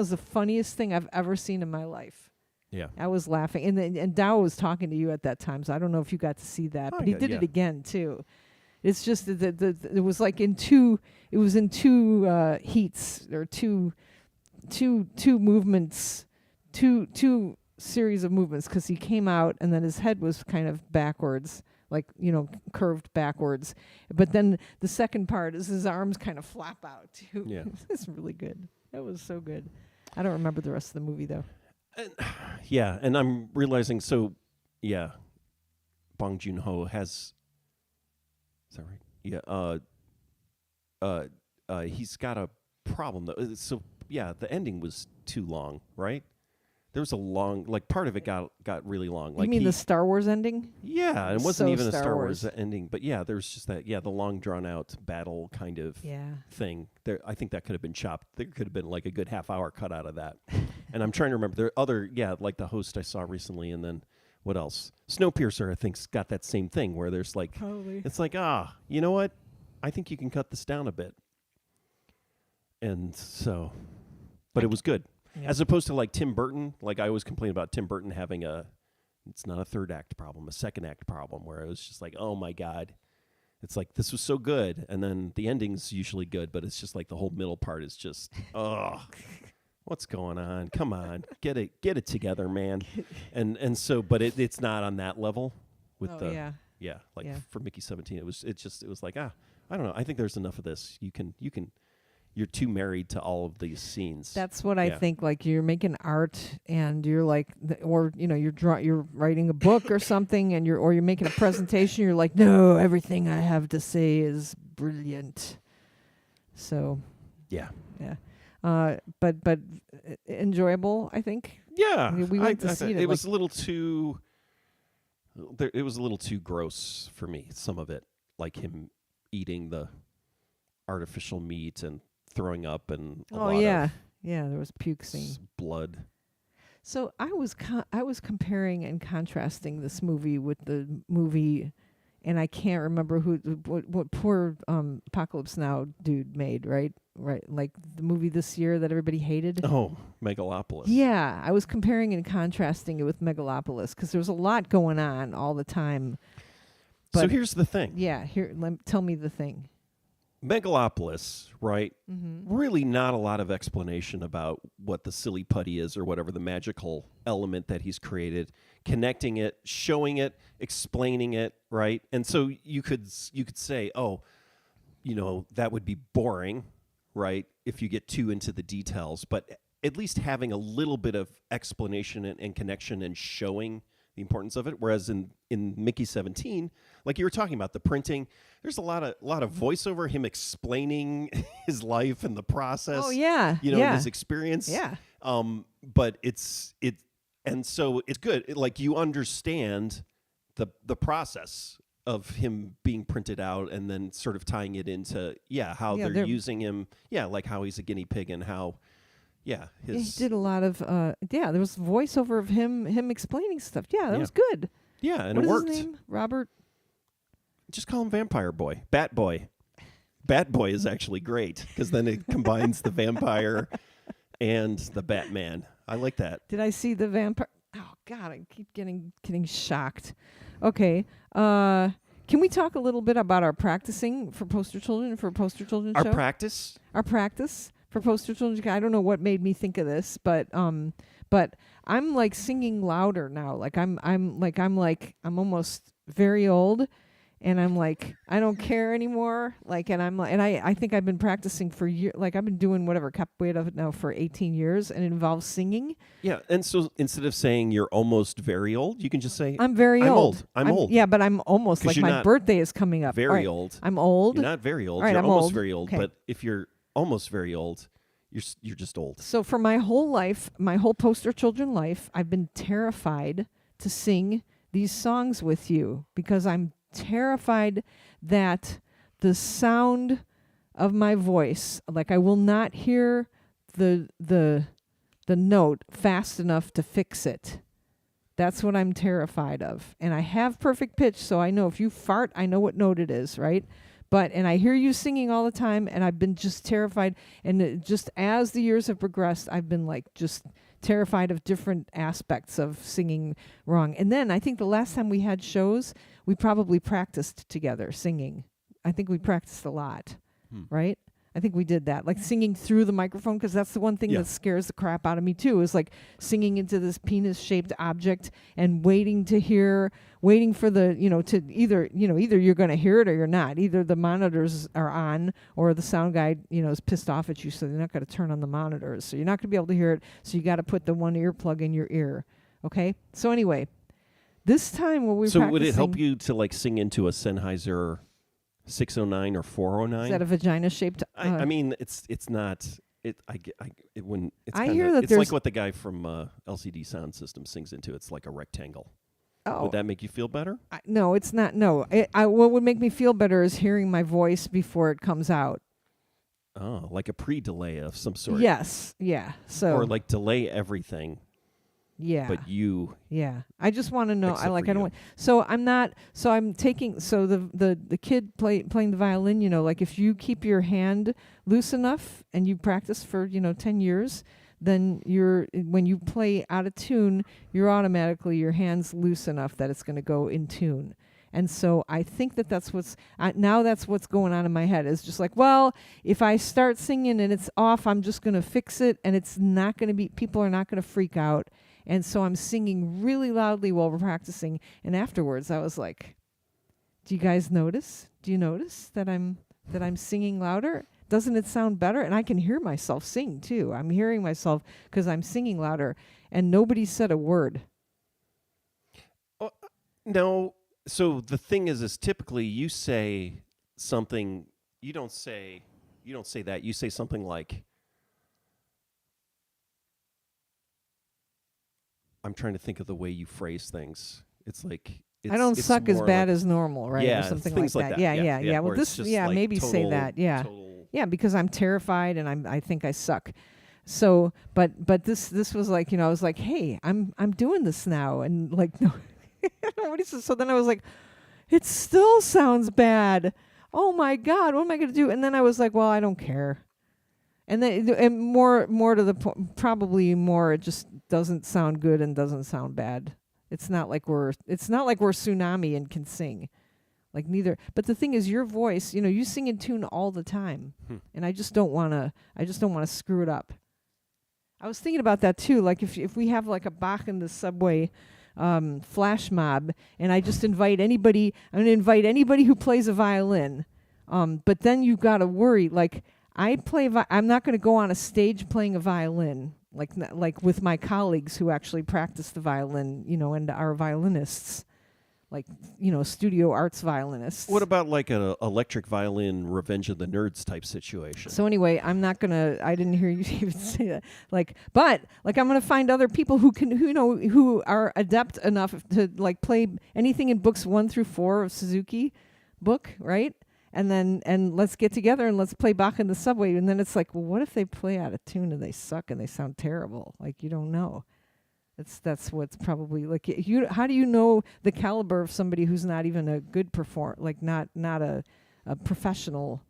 Speaker 2: the funniest thing I've ever seen in my life.
Speaker 3: Yeah.
Speaker 2: I was laughing, and Dow was talking to you at that time, so I don't know if you got to see that, but he did it again too. It's just that it was like in two heats, or two movements, two series of movements, because he came out and then his head was kind of backwards, like, curved backwards. But then the second part is his arms kind of flap out too.
Speaker 3: Yeah.
Speaker 2: It's really good. That was so good. I don't remember the rest of the movie though.
Speaker 3: And I'm realizing, Bong Joon-ho has. Is that right? Yeah. He's got a problem though. So the ending was too long, right? There was a long, part of it got really long.
Speaker 2: You mean the Star Wars ending?
Speaker 3: Yeah, it wasn't even a Star Wars ending, but there's just that. Yeah, the long drawn out battle kind of thing. There, I think that could have been chopped. There could have been like a good half hour cut out of that. And I'm trying to remember. There are other, like the host I saw recently, and then. What else? Snowpiercer, I think's got that same thing where there's like,
Speaker 2: probably.
Speaker 3: It's like, you know what? I think you can cut this down a bit. And so, but it was good. Yeah. As opposed to like Tim Burton, like I always complain about Tim Burton having it's not a third act problem, a second act problem, where it was just like, oh my God. It's like, this was so good. And then the ending's usually good, but it's just like the whole middle part is just, what's going on? Come on, get it together, man. And so, but it's not on that level with for Mickey 17. It was like, I don't know. I think there's enough of this. You're too married to all of these scenes.
Speaker 2: That's what I think. Like you're making art, and you're like, you're writing a book or something, and you're making a presentation. You're like, no, everything I have to say is brilliant. So.
Speaker 3: Yeah.
Speaker 2: Yeah. But enjoyable, I think.
Speaker 3: Yeah,
Speaker 2: we went to see it.
Speaker 3: It was a little too. It was a little too gross for me. Some of it, like him eating the artificial meat and throwing up, and a lot of
Speaker 2: there was puke scene,
Speaker 3: blood.
Speaker 2: So I was comparing and contrasting this movie with the movie, and I can't remember what poor Apocalypse Now dude made, right, like the movie this year that everybody hated.
Speaker 3: Oh, Megalopolis.
Speaker 2: Yeah, I was comparing and contrasting it with Megalopolis, because there was a lot going on all the time. But
Speaker 3: so here's the thing.
Speaker 2: Yeah, tell me the thing.
Speaker 3: Megalopolis, right?
Speaker 2: Mm-hmm.
Speaker 3: Really not a lot of explanation about what the silly putty is, or whatever the magical element that he's created, connecting it, showing it, explaining it, right? And so you could say, that would be boring, right, if you get too into the details, but at least having a little bit of explanation and connection and showing the importance of it. Whereas in Mickey 17, like you were talking about, the printing, there's a lot of voiceover, him explaining his life and the process.
Speaker 2: Oh yeah,
Speaker 3: his experience.
Speaker 2: Yeah.
Speaker 3: But and so it's good. Like you understand the process of him being printed out and then sort of tying it into how they're using him, like how he's a guinea pig and how
Speaker 2: he did a lot of there was voiceover of him explaining stuff. That was good.
Speaker 3: And
Speaker 2: what
Speaker 3: it worked.
Speaker 2: What is his name? Robert?
Speaker 3: Just call him Vampire Boy. Bat Boy. Bat Boy is actually great because then it combines the vampire and the Batman. I like that.
Speaker 2: Did I see the vampire? Oh God, I keep getting shocked. Okay. Can we talk a little bit about our practicing for Poster Children show?
Speaker 3: Our practice
Speaker 2: for Poster Children. I don't know what made me think of this, but I'm like singing louder now. Like I'm almost very old. And I'm like, I don't care anymore. Like, and I think I've been practicing for years. Like, I've been doing whatever capoeira now for 18 years, and it involves singing.
Speaker 3: Yeah, and so instead of saying you're almost very old, you can just say
Speaker 2: I'm very old.
Speaker 3: I'm old.
Speaker 2: Yeah, but I'm almost like my birthday is coming up.
Speaker 3: Very old.
Speaker 2: I'm old.
Speaker 3: You're not very old.
Speaker 2: Right,
Speaker 3: you're
Speaker 2: I'm
Speaker 3: almost
Speaker 2: old.
Speaker 3: very old.
Speaker 2: Okay.
Speaker 3: But if you're almost very old, you're just old.
Speaker 2: So for my whole life, my whole Poster Children life, I've been terrified to sing these songs with you because I'm terrified that the sound of my voice, like I will not hear the note fast enough to fix it. That's what I'm terrified of. And I have perfect pitch, so I know if you fart, I know what note it is, right? And I hear you singing all the time, and I've been just terrified. And just as the years have progressed, I've been like just terrified of different aspects of singing wrong. And then I think the last time we had shows, we probably practiced together singing. I think we practiced a lot, right? I think we did that, like singing through the microphone, because that's the one thing that scares the crap out of me too, is like singing into this penis-shaped object and waiting for the, to either you're going to hear it or you're not. Either the monitors are on or the sound guy, is pissed off at you, so they're not going to turn on the monitors. So you're not going to be able to hear it, so you got to put the one earplug in your ear, okay? So anyway, this time when we were practicing...
Speaker 3: would it help you to like sing into a Sennheiser 609 or 409?
Speaker 2: Is that a vagina-shaped...
Speaker 3: I mean, it's not... It wouldn't... It's
Speaker 2: I
Speaker 3: kinda,
Speaker 2: hear that
Speaker 3: it's
Speaker 2: there's...
Speaker 3: like what the guy from LCD Sound System sings into. It's like a rectangle.
Speaker 2: Oh.
Speaker 3: Would that make you feel better?
Speaker 2: No, it's not. No. What would make me feel better is hearing my voice before it comes out.
Speaker 3: Oh, like a pre-delay of some sort.
Speaker 2: Yes. Yeah. So...
Speaker 3: Or like delay everything.
Speaker 2: Yeah.
Speaker 3: But you...
Speaker 2: Yeah. I just want to know.
Speaker 3: Except
Speaker 2: I
Speaker 3: for
Speaker 2: don't
Speaker 3: you.
Speaker 2: want... So I'm not... So I'm taking... So the kid playing the violin, like if you keep your hand loose enough and you practice for, 10 years... then when you play out of tune, you're automatically, your hand's loose enough that it's going to go in tune. And so I think that's what's going on in my head, is just like, well, if I start singing and it's off, I'm just going to fix it, and it's not going to be, people are not going to freak out. And so I'm singing really loudly while we're practicing. And afterwards I was like, do you guys notice? Do you notice that I'm singing louder? Doesn't it sound better? And I can hear myself sing too. I'm hearing myself because I'm singing louder, and nobody said a word.
Speaker 3: No. So the thing is typically you say something. You don't say that. You say something like, I'm trying to think of the way you phrase things. It's like,
Speaker 2: I don't suck as bad as normal, right?
Speaker 3: Yeah,
Speaker 2: or something
Speaker 3: things
Speaker 2: like that. Yeah. Well, this, maybe say that. Yeah. Yeah, because I'm terrified and I think I suck. So, but this was like, I was like, hey, I'm doing this now, and like, no, nobody says. So then I was like, it still sounds bad. Oh my God, what am I going to do? And then I was like, well, I don't care. And then, and more to the point, probably more, it just doesn't sound good and doesn't sound bad. It's not like we're Tsunami and can sing. Like neither. But the thing is, your voice, you sing in tune all the time. And I just don't want to screw it up. I was thinking about that too. Like if we have like a Bach in the Subway flash mob, and I just invite anybody, I'm going to invite anybody who plays a violin. But then you've got to worry, like I'm not going to go on a stage playing a violin, like with my colleagues who actually practice the violin, and are violinists. like studio arts violinists.
Speaker 3: What about like an electric violin Revenge of the Nerds type situation?
Speaker 2: So anyway, I'm not gonna. I didn't hear you even say that. But I'm gonna find other people who are adept enough to play anything in books 1 through 4 of Suzuki book, right? And let's get together and let's play Bach in the subway. And then it's like, well, what if they play out of tune and they suck and they sound terrible? You don't know. That's what's probably how do you know the caliber of somebody who's not even a good not a professional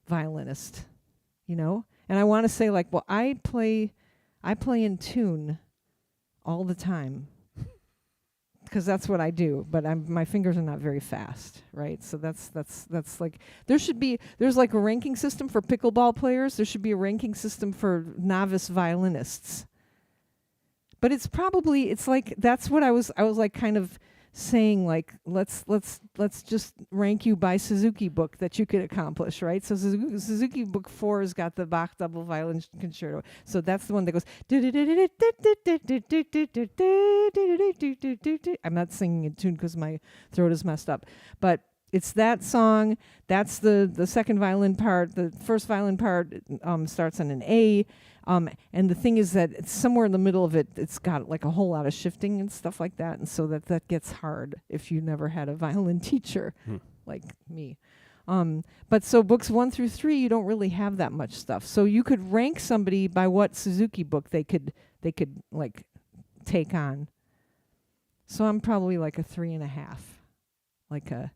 Speaker 2: violinist, And I want to say well, I play in tune all the time because that's what I do, but my fingers are not very fast, right? So that's there's a ranking system for pickleball players. There should be a ranking system for novice violinists. But it's that's what I was kind of saying, let's just rank you by Suzuki book that you could accomplish, right? So Suzuki book 4 has got the Bach double violin concerto. So that's the one that goes. I'm not singing in tune because my throat is messed up, but it's that song. That's the second violin part. The first violin part starts on an A. And the thing is that it's somewhere in the middle of it, it's got a whole lot of shifting and stuff like that. And so that gets hard if you never had a violin teacher like me. But so books 1 through 3, you don't really have that much stuff. So you could rank somebody by what Suzuki book they could take on. So I'm probably a 3.5,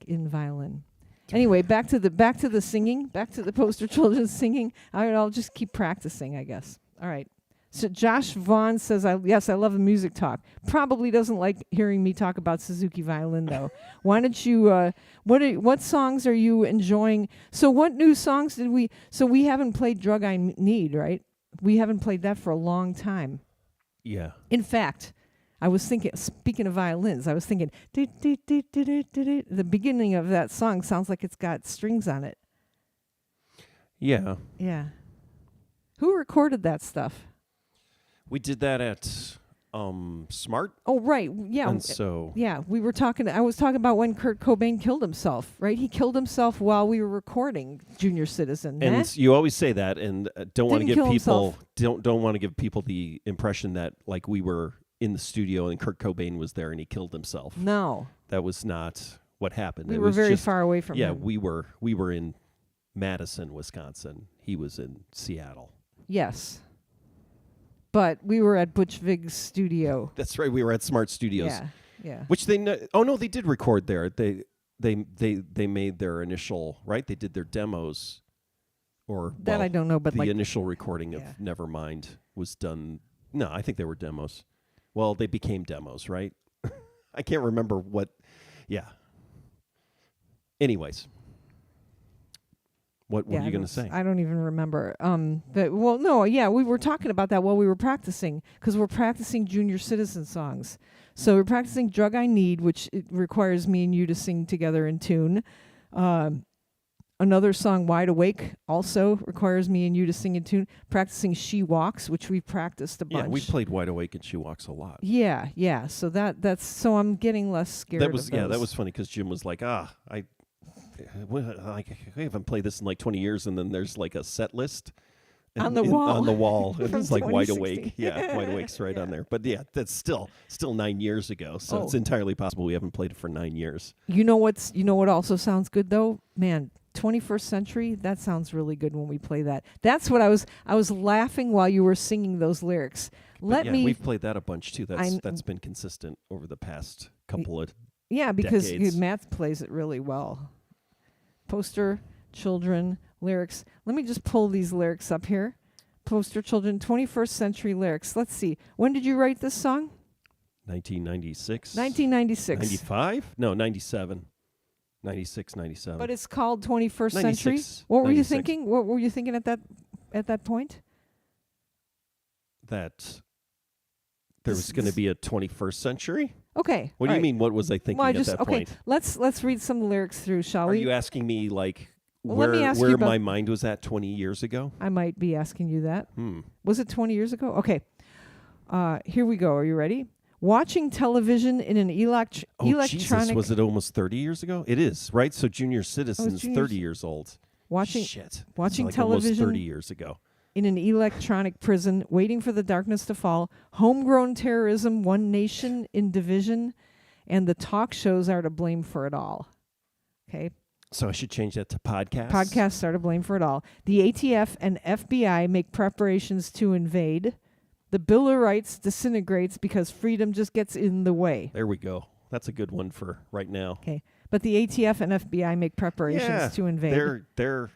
Speaker 2: in violin. Anyway, back to the singing, back to the poster children singing. I'll just keep practicing, I guess. All right. So Josh Vaughn says, yes, I love the music talk. Probably doesn't like hearing me talk about Suzuki violin, though. Why don't you, what songs are you enjoying? So what new songs we haven't played Drug I Need, right? We haven't played that for a long time.
Speaker 3: Yeah.
Speaker 2: In fact, I was thinking, speaking of violins, I was thinking, the beginning of that song sounds like it's got strings on it.
Speaker 3: Yeah.
Speaker 2: Yeah. Who recorded that stuff?
Speaker 3: We did that at Smart.
Speaker 2: Oh, right. Yeah.
Speaker 3: And so.
Speaker 2: Yeah, I was talking about when Kurt Cobain killed himself, right? He killed himself while we were recording Junior Citizen.
Speaker 3: And you always say that, and don't want to give people
Speaker 2: himself.
Speaker 3: don't want to give people the impression that we were in the studio and Kurt Cobain was there and he killed himself.
Speaker 2: No.
Speaker 3: That was not what happened.
Speaker 2: We were very far away from him.
Speaker 3: Yeah, we were in Madison, Wisconsin. He was in Seattle.
Speaker 2: Yes. But we were at Butch Vig's studio.
Speaker 3: That's right. We were at Smart Studios.
Speaker 2: Yeah.
Speaker 3: Which they did record there. They made their initial, right? They did their demos
Speaker 2: I don't know, but
Speaker 3: the initial recording of Nevermind was done. No, I think they were demos. Well, they became demos, right? I can't remember what. Yeah. Anyways, what were you going to say?
Speaker 2: I don't even remember. We were talking about that while we were practicing because we're practicing Junior Citizen songs. So we're practicing Drug I Need, which it requires me and you to sing together in tune. Another song, Wide Awake, also requires me and you to sing in tune. Practicing She Walks, which we practiced a bunch.
Speaker 3: Yeah, we played Wide Awake and She Walks a lot.
Speaker 2: Yeah. So so I'm getting less scared.
Speaker 3: That was
Speaker 2: of those.
Speaker 3: That was funny because Jim was like, I haven't played this in 20 years, and then there's a set list
Speaker 2: on the wall.
Speaker 3: On the wall, and it's Wide
Speaker 2: 2016.
Speaker 3: Awake. Yeah, Wide Awake's right on there. But yeah, that's still 9 years ago, so it's entirely possible we haven't played it for 9 years.
Speaker 2: You know what also sounds good though, man. 21st Century, that sounds really good when we play that. That's what I was laughing while you were singing those lyrics.
Speaker 3: We've played that a bunch too. That's been consistent over the past couple of
Speaker 2: because
Speaker 3: decades.
Speaker 2: Matt plays it really well. Poster children lyrics. Let me just pull these lyrics up here. Poster children 21st Century lyrics. Let's see. When did you write this song?
Speaker 3: 1996.
Speaker 2: 1996.
Speaker 3: 95? No, 97. 96, 97.
Speaker 2: But it's called 21st Century.
Speaker 3: 96,
Speaker 2: What were
Speaker 3: 96.
Speaker 2: you thinking? What were you thinking at that point?
Speaker 3: That there was going to be a 21st century?
Speaker 2: Okay.
Speaker 3: What do you mean? What was I thinking at that point?
Speaker 2: Let's read some lyrics through, shall
Speaker 3: we?
Speaker 2: we?
Speaker 3: Are you asking me
Speaker 2: where
Speaker 3: my mind was at 20 years ago?
Speaker 2: I might be asking you that. Was it 20 years ago? Okay. Here we go. Are you ready? Watching television in an
Speaker 3: Jesus,
Speaker 2: electronic...
Speaker 3: was it almost 30 years ago? It is, right? So Junior Citizen's
Speaker 2: Junior
Speaker 3: 30 years old.
Speaker 2: Watching
Speaker 3: Shit.
Speaker 2: watching
Speaker 3: It's like almost
Speaker 2: television
Speaker 3: 30 years ago.
Speaker 2: in an electronic prison, waiting for the darkness to fall, homegrown terrorism, one nation in division, and the talk shows are to blame for it all. Okay?
Speaker 3: So I should change that to podcasts?
Speaker 2: Podcasts are to blame for it all. The ATF and FBI make preparations to invade. The Bill of Rights disintegrates because freedom just gets in the way.
Speaker 3: There we go. That's a good one for right now.
Speaker 2: Okay. But the ATF and FBI make preparations to invade.
Speaker 3: They're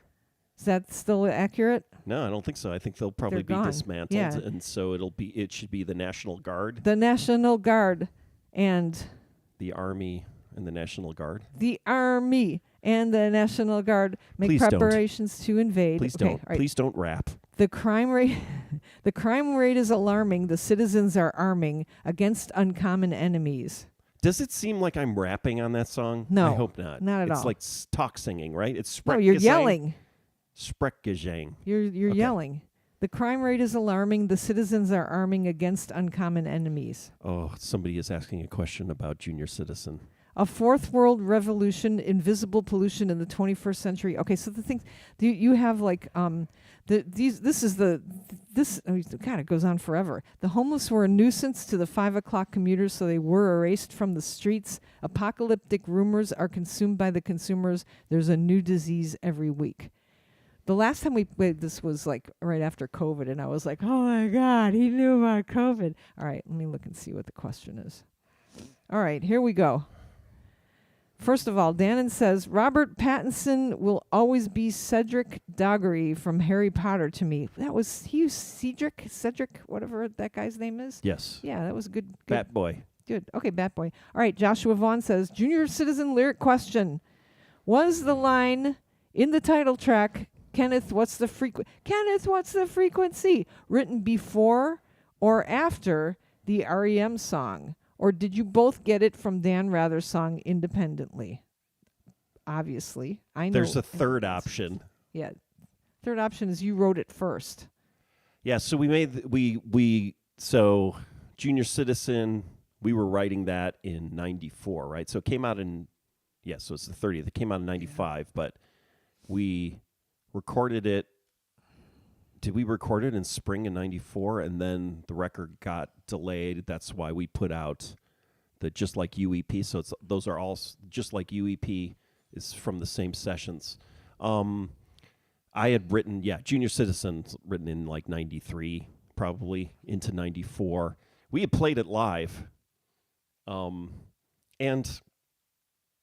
Speaker 2: Is that still accurate?
Speaker 3: No, I don't think so. I think they'll probably
Speaker 2: They're
Speaker 3: be
Speaker 2: gone.
Speaker 3: dismantled,
Speaker 2: Yeah.
Speaker 3: and so it should be the National Guard,
Speaker 2: The National Guard and
Speaker 3: the Army, and the National Guard.
Speaker 2: the Army and the National Guard make
Speaker 3: Please don't.
Speaker 2: preparations to invade.
Speaker 3: Please
Speaker 2: Okay,
Speaker 3: don't.
Speaker 2: all right.
Speaker 3: Please don't rap.
Speaker 2: The crime rate the crime rate is alarming. The citizens are arming against uncommon enemies.
Speaker 3: Does it seem like I'm rapping on that song?
Speaker 2: No,
Speaker 3: I hope not.
Speaker 2: not at
Speaker 3: it's
Speaker 2: all.
Speaker 3: like talk singing, right? It's
Speaker 2: No, you're yelling.
Speaker 3: Sprechgesang.
Speaker 2: You're
Speaker 3: Okay.
Speaker 2: yelling. The crime rate is alarming. The citizens are arming against uncommon enemies.
Speaker 3: Oh, somebody is asking a question about Junior Citizen.
Speaker 2: A fourth world revolution, invisible pollution in the 21st century. Okay, so the things you have like it goes on forever. The homeless were a nuisance to the 5 o'clock commuters, so they were erased from the streets. Apocalyptic rumors are consumed by the consumers. There's a new disease every week. The last time we played this was like right after COVID, and I was like, oh my God, he knew about COVID. All right, let me look and see what the question is. All right, here we go. First of all, Dannon says, Robert Pattinson will always be Cedric Diggory from Harry Potter to me. He was Cedric, whatever that guy's name is.
Speaker 3: Yes.
Speaker 2: Yeah, that was good.
Speaker 3: Bat Boy.
Speaker 2: Good. Okay, Bat Boy. All right, Joshua Vaughn says, Junior Citizen lyric question. Was the line in the title track, Kenneth, what's the frequency, written before or after the REM song? Or did you both get it from Dan Rather's song independently? Obviously. I know.
Speaker 3: There's a third option.
Speaker 2: Yeah. Third option is you wrote it first.
Speaker 3: Yeah, so so Junior Citizen, we were writing that in 94, right? So it came out so it's the 30th. It came out in 95, but we recorded it. Did we record it in spring in 94, and then the record got delayed? That's why we put out the Just Like You EP. So those are all Just Like You EP is from the same sessions. I had written, Junior Citizen written in like 93, probably into 94. We had played it live. And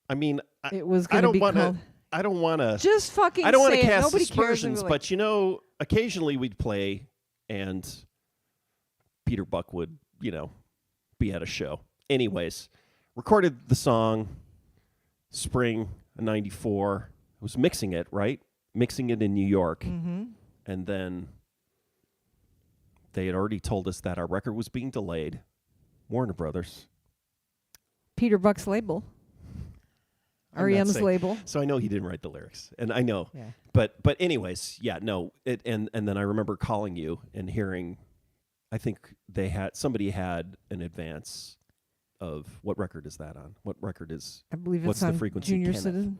Speaker 3: I mean,
Speaker 2: It was going to be called...
Speaker 3: I don't want to
Speaker 2: just fucking
Speaker 3: I don't want
Speaker 2: say
Speaker 3: to
Speaker 2: it.
Speaker 3: cast
Speaker 2: Nobody
Speaker 3: aspersions,
Speaker 2: cares.
Speaker 3: but occasionally we'd play and Peter Buck would, be at a show. Anyways, recorded the song spring of 94. I was mixing it, right? Mixing it in New York.
Speaker 2: Mm-hmm.
Speaker 3: And then they had already told us that our record was being delayed. Warner Brothers.
Speaker 2: Peter Buck's label.
Speaker 3: I'm not
Speaker 2: REM's
Speaker 3: saying-
Speaker 2: label.
Speaker 3: So I know he didn't write the lyrics, and I know.
Speaker 2: Yeah.
Speaker 3: But anyways, and then I remember calling you and hearing, I think somebody had an advance of what record is that on? What record is?
Speaker 2: I believe
Speaker 3: What's
Speaker 2: it's
Speaker 3: the
Speaker 2: on
Speaker 3: frequency,
Speaker 2: Junior
Speaker 3: Kenneth?
Speaker 2: Citizen.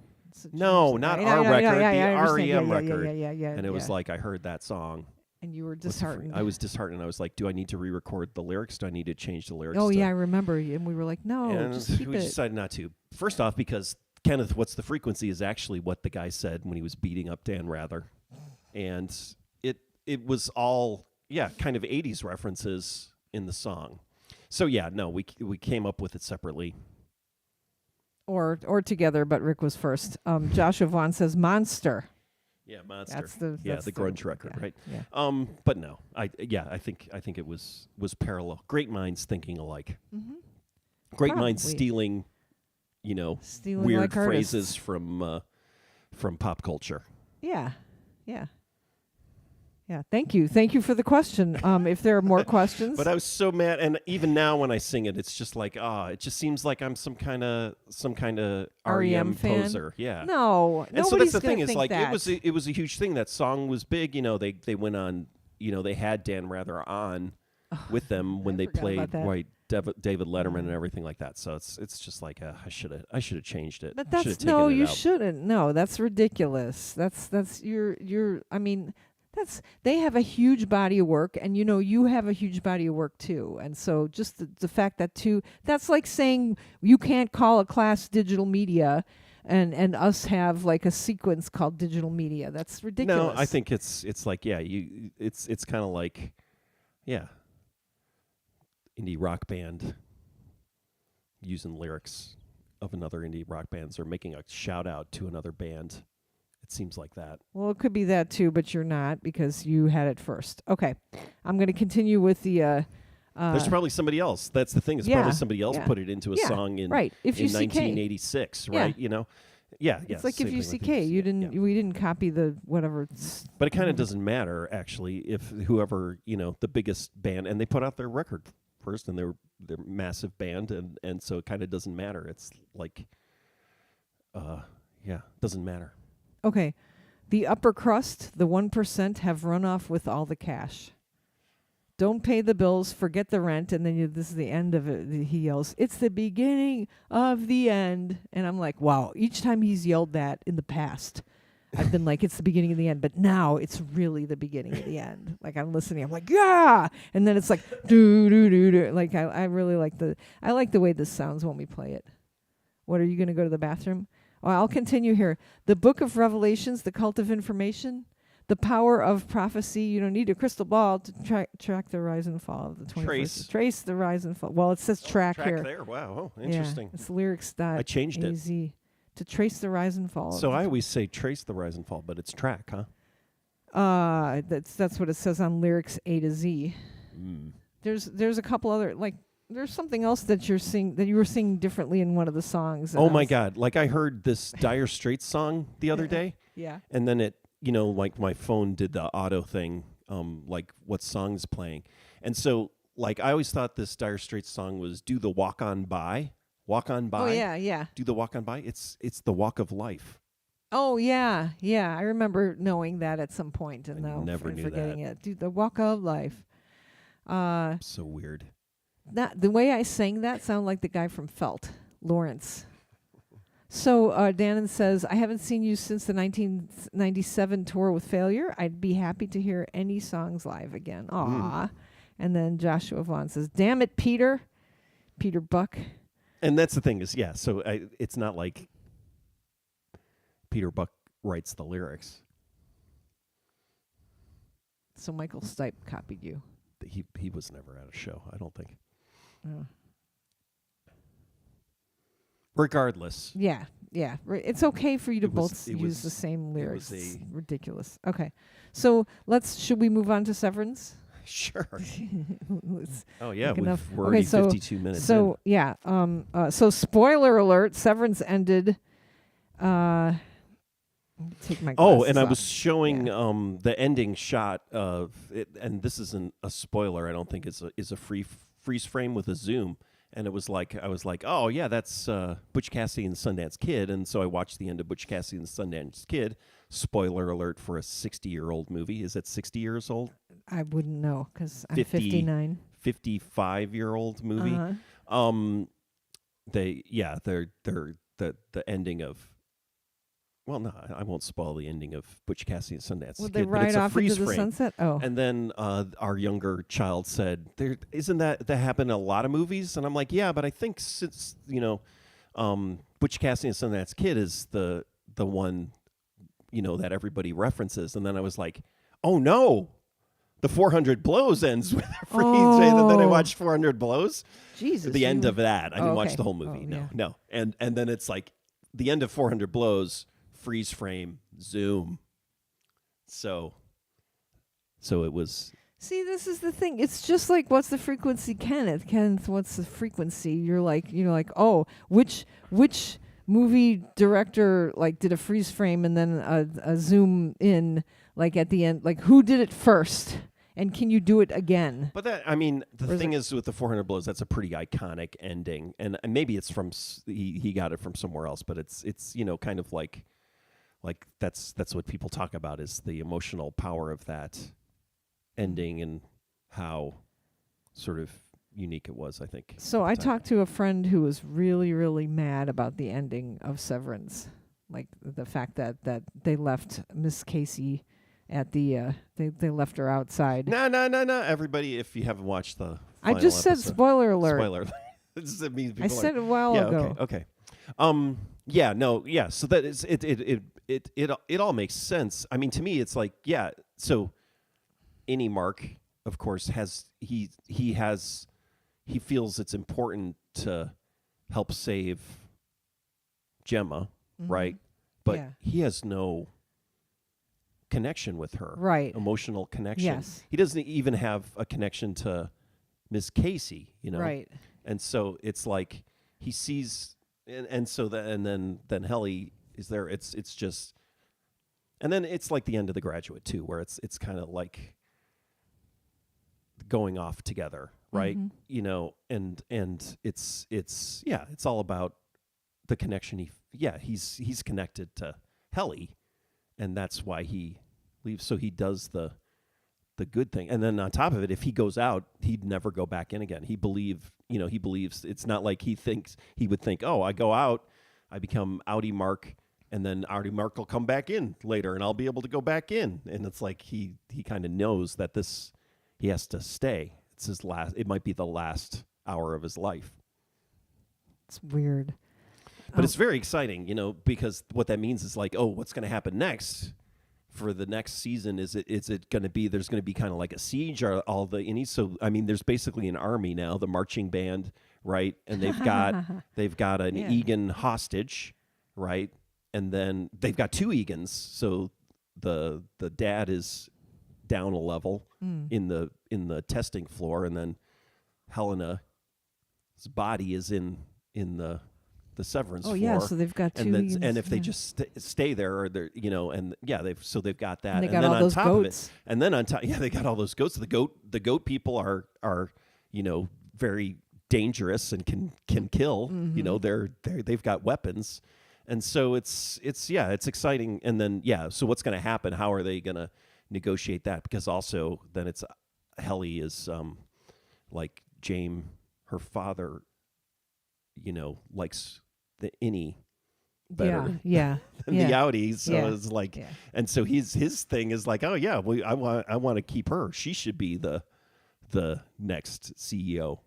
Speaker 3: No, not
Speaker 2: I
Speaker 3: our
Speaker 2: know,
Speaker 3: record,
Speaker 2: I
Speaker 3: the
Speaker 2: understand.
Speaker 3: REM record.
Speaker 2: Yeah.
Speaker 3: And it was like I heard that song.
Speaker 2: And you were
Speaker 3: What's the
Speaker 2: disheartened.
Speaker 3: I was disheartened. I was like, do I need to re-record the lyrics? Do I need to change the lyrics?
Speaker 2: Oh, yeah, I remember. And we were like, no,
Speaker 3: And
Speaker 2: just keep
Speaker 3: we
Speaker 2: it.
Speaker 3: decided not to. First off, because Kenneth, what's the frequency is actually what the guy said when he was beating up Dan Rather. And it was all, kind of 80s references in the song. So, we came up with it separately.
Speaker 2: Or together, but Rick was first. Joshua Vaughn says Monster.
Speaker 3: Yeah, Monster.
Speaker 2: That's
Speaker 3: the grunge record, right?
Speaker 2: Yeah.
Speaker 3: But no, I think it was parallel. Great minds thinking alike.
Speaker 2: Mm-hmm.
Speaker 3: Great minds
Speaker 2: Probably.
Speaker 3: stealing,
Speaker 2: Stealing
Speaker 3: weird
Speaker 2: like artists.
Speaker 3: phrases from pop culture.
Speaker 2: Yeah. Thank you for the question. If there are more questions.
Speaker 3: But I was so mad, and even now when I sing it, it's just like, it just seems like I'm some kind of REM
Speaker 2: fan?
Speaker 3: poser. Yeah.
Speaker 2: No,
Speaker 3: And so
Speaker 2: nobody's
Speaker 3: that's the thing
Speaker 2: gonna
Speaker 3: is
Speaker 2: think
Speaker 3: like
Speaker 2: that.
Speaker 3: it was a huge thing. That song was big. They went on. They had Dan Rather on with them when they
Speaker 2: forgot
Speaker 3: played
Speaker 2: about that.
Speaker 3: White David Letterman and everything like that. So it's just like I should have changed it.
Speaker 2: But
Speaker 3: Shoulda
Speaker 2: that's
Speaker 3: taken
Speaker 2: no,
Speaker 3: it
Speaker 2: you
Speaker 3: out.
Speaker 2: shouldn't. No, that's ridiculous. That's you're. I mean, that's they have a huge body of work, and you have a huge body of work too. And so just the fact that that's like saying you can't call a class digital media, and us have like a sequence called digital media. That's ridiculous.
Speaker 3: No, I think it's like it's kind of like indie rock band using lyrics of another indie rock bands or making a shout out to another band. It seems like that.
Speaker 2: Well, it could be that too, but you're not because you had it first. Okay, I'm going to continue with the.
Speaker 3: There's probably somebody else. That's the thing. Is probably somebody else put it into a song in
Speaker 2: right. If
Speaker 3: in
Speaker 2: UCK.
Speaker 3: 1986, right? Yeah.
Speaker 2: It's like if
Speaker 3: same thing with
Speaker 2: UCK, we didn't copy the whatever.
Speaker 3: But it kind of doesn't matter actually if whoever the biggest band, and they put out their record first, and they're massive band, and so it kind of doesn't matter. It's like, doesn't matter.
Speaker 2: Okay, the upper crust, the 1% have run off with all the cash. Don't pay the bills, forget the rent, and then this is the end of it. He yells, "It's the beginning of the end," and I'm like, wow. Each time he's yelled that in the past, I've been like, it's the beginning of the end, but now it's really the beginning of the end. Like I'm listening, I'm like, yeah, and then it's like, do do do do. Like I really like the way this sounds when we play it. What, are you going to go to the bathroom? Well, I'll continue here. The Book of Revelations, the Cult of Information, the Power of Prophecy. You don't need a crystal ball to track the rise and fall of the 21st. Trace the rise and fall. Well, it says track here.
Speaker 3: There. Wow. Oh, interesting.
Speaker 2: Yeah, it's lyrics.
Speaker 3: I changed it.
Speaker 2: To trace the rise and fall.
Speaker 3: So I always say trace the rise and fall, but it's track, huh?
Speaker 2: That's what it says on lyrics A to Z.
Speaker 3: Mm.
Speaker 2: There's a couple other, like, there's something else that you were singing differently in one of the songs.
Speaker 3: Oh my God! Like I heard this Dire Straits song the other day.
Speaker 2: Yeah.
Speaker 3: And then it, like my phone did the auto thing, like what song's playing, and so like I always thought this Dire Straits song was "Do the Walk On By." Walk on by.
Speaker 2: Oh yeah.
Speaker 3: Do the walk on by. It's the walk of life.
Speaker 2: Oh yeah. I remember knowing that at some point, and now
Speaker 3: never knew
Speaker 2: forgetting
Speaker 3: that.
Speaker 2: it. Do the walk of life.
Speaker 3: So weird.
Speaker 2: The way I sang that sounded like the guy from Felt, Lawrence. So Dannon says, I haven't seen you since the 1997 tour with Failure. I'd be happy to hear any songs live again. Aw. And then Joshua Vaughn says, damn it, Peter Buck.
Speaker 3: And that's the thing is, so it's not like Peter Buck writes the lyrics.
Speaker 2: So Michael Stipe copied you.
Speaker 3: He was never at a show, I don't think.
Speaker 2: Oh.
Speaker 3: Regardless.
Speaker 2: Yeah. It's okay for you to both use the same lyrics. It's ridiculous. Okay. So should we move on to Severance?
Speaker 3: Sure.
Speaker 2: We're
Speaker 3: already 52 minutes in.
Speaker 2: Yeah. So spoiler alert, Severance ended. Take my glasses
Speaker 3: and I
Speaker 2: off.
Speaker 3: was showing the ending shot of it, and this isn't a spoiler. I don't think it's a freeze frame with a zoom, and I was like, oh yeah, that's Butch Cassidy and the Sundance Kid, and so I watched the end of Butch Cassidy and the Sundance Kid. Spoiler alert for a 60-year-old movie. Is it 60 years old?
Speaker 2: I wouldn't know because I'm 59.
Speaker 3: 55-year-old movie.
Speaker 2: Uh-huh.
Speaker 3: They're the ending of. Well, no, I won't spoil the ending of Butch Cassidy and Sundance
Speaker 2: Would
Speaker 3: Kid,
Speaker 2: they ride
Speaker 3: but it's a
Speaker 2: off
Speaker 3: freeze
Speaker 2: into the
Speaker 3: frame.
Speaker 2: sunset? Oh.
Speaker 3: And then our younger child said, "Isn't that happen in a lot of movies?" And I'm like, "Yeah, but I think since Butch Cassidy and Sundance Kid is the one that everybody references." And then I was like, "Oh no, the 400 Blows ends with a freeze frame." And then I watched 400 Blows.
Speaker 2: Jesus.
Speaker 3: The end of that. I didn't watch
Speaker 2: okay.
Speaker 3: the whole movie.
Speaker 2: Oh,
Speaker 3: No. And then it's like the end of 400 Blows. Freeze frame, zoom. So it was.
Speaker 2: See, this is the thing. It's just like, what's the frequency, Kenneth? Kenneth, what's the frequency? You're like, oh, which movie director like did a freeze frame and then a zoom in like at the end? Like, who did it first? And can you do it again?
Speaker 3: But the thing is with the 400 Blows, that's a pretty iconic ending, and maybe it's from he got it from somewhere else, but it's kind of like that's what people talk about is the emotional power of that ending and how sort of unique it was, I think.
Speaker 2: So
Speaker 3: at
Speaker 2: I
Speaker 3: the time.
Speaker 2: talked to a friend who was really, really mad about the ending of Severance, like the fact that they left Miss Casey at the they left her outside.
Speaker 3: No. Everybody, if you haven't watched the
Speaker 2: I
Speaker 3: final
Speaker 2: just said
Speaker 3: episode,
Speaker 2: spoiler alert.
Speaker 3: spoiler. It means
Speaker 2: I
Speaker 3: people
Speaker 2: said
Speaker 3: are,
Speaker 2: it a while
Speaker 3: yeah,
Speaker 2: ago.
Speaker 3: okay. Yeah, no, yeah. So that is it all makes sense. I mean, to me, it's like, yeah. So, any Mark, of course, he feels it's important to help save Gemma, right? But
Speaker 2: Yeah.
Speaker 3: he has no connection with her,
Speaker 2: Right.
Speaker 3: emotional connection.
Speaker 2: Yes.
Speaker 3: He doesn't even have a connection to Miss Casey,
Speaker 2: Right.
Speaker 3: And so it's like he sees, and so that, and then Helly is there. It's just, and then it's like the end of The Graduate too, where it's kind of like going off together, right? And it's it's all about the connection. He's connected to Helly, and that's why he leaves. So he does the good thing, and then on top of it, if he goes out, he'd never go back in again. He believes it's not like he would think, oh, I go out, I become Outie Mark, and then Outie Mark will come back in later, and I'll be able to go back in. And it's like he kind of knows that he has to stay. It's his last. It might be the last hour of his life.
Speaker 2: It's weird.
Speaker 3: But it's very exciting, because what that means is like, oh, what's going to happen next for the next season? Is it going to be, there's going to be kind of like a siege or all the innies? So, I mean, there's basically an army now, the marching band, right? And they've got an Egan hostage, right? And then they've got two Egans. So the dad is down a level in the testing floor, and then Helena's body is in the severance floor.
Speaker 2: Oh yeah, so they've got two.
Speaker 3: And if they just stay there, or they're they've got that.
Speaker 2: And they got
Speaker 3: then
Speaker 2: all
Speaker 3: on
Speaker 2: those
Speaker 3: top
Speaker 2: goats.
Speaker 3: of it, and then on top, they got all those goats. The goat people are very dangerous and can kill. They've got weapons, and so it's exciting. And then so what's going to happen? How are they going to negotiate that? Because also then it's Helly is like James, her father, likes the innie better
Speaker 2: Yeah.
Speaker 3: than the outie. So it's like,
Speaker 2: Yeah.
Speaker 3: and so his thing is like, oh yeah, I want to keep her. She should be the next CEO.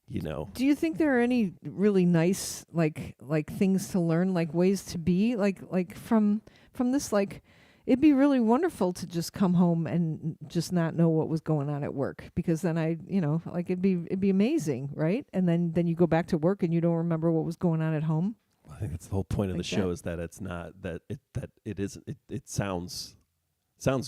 Speaker 2: Do you think there are any really nice like things to learn, like ways to be like from this? Like, it'd be really wonderful to just come home and just not know what was going on at work, because then it'd be amazing, right? And then you go back to work and you don't remember what was going on at home.
Speaker 3: I think that's the whole point of the
Speaker 2: Like
Speaker 3: show
Speaker 2: that.
Speaker 3: is that it's not that it isn't. It sounds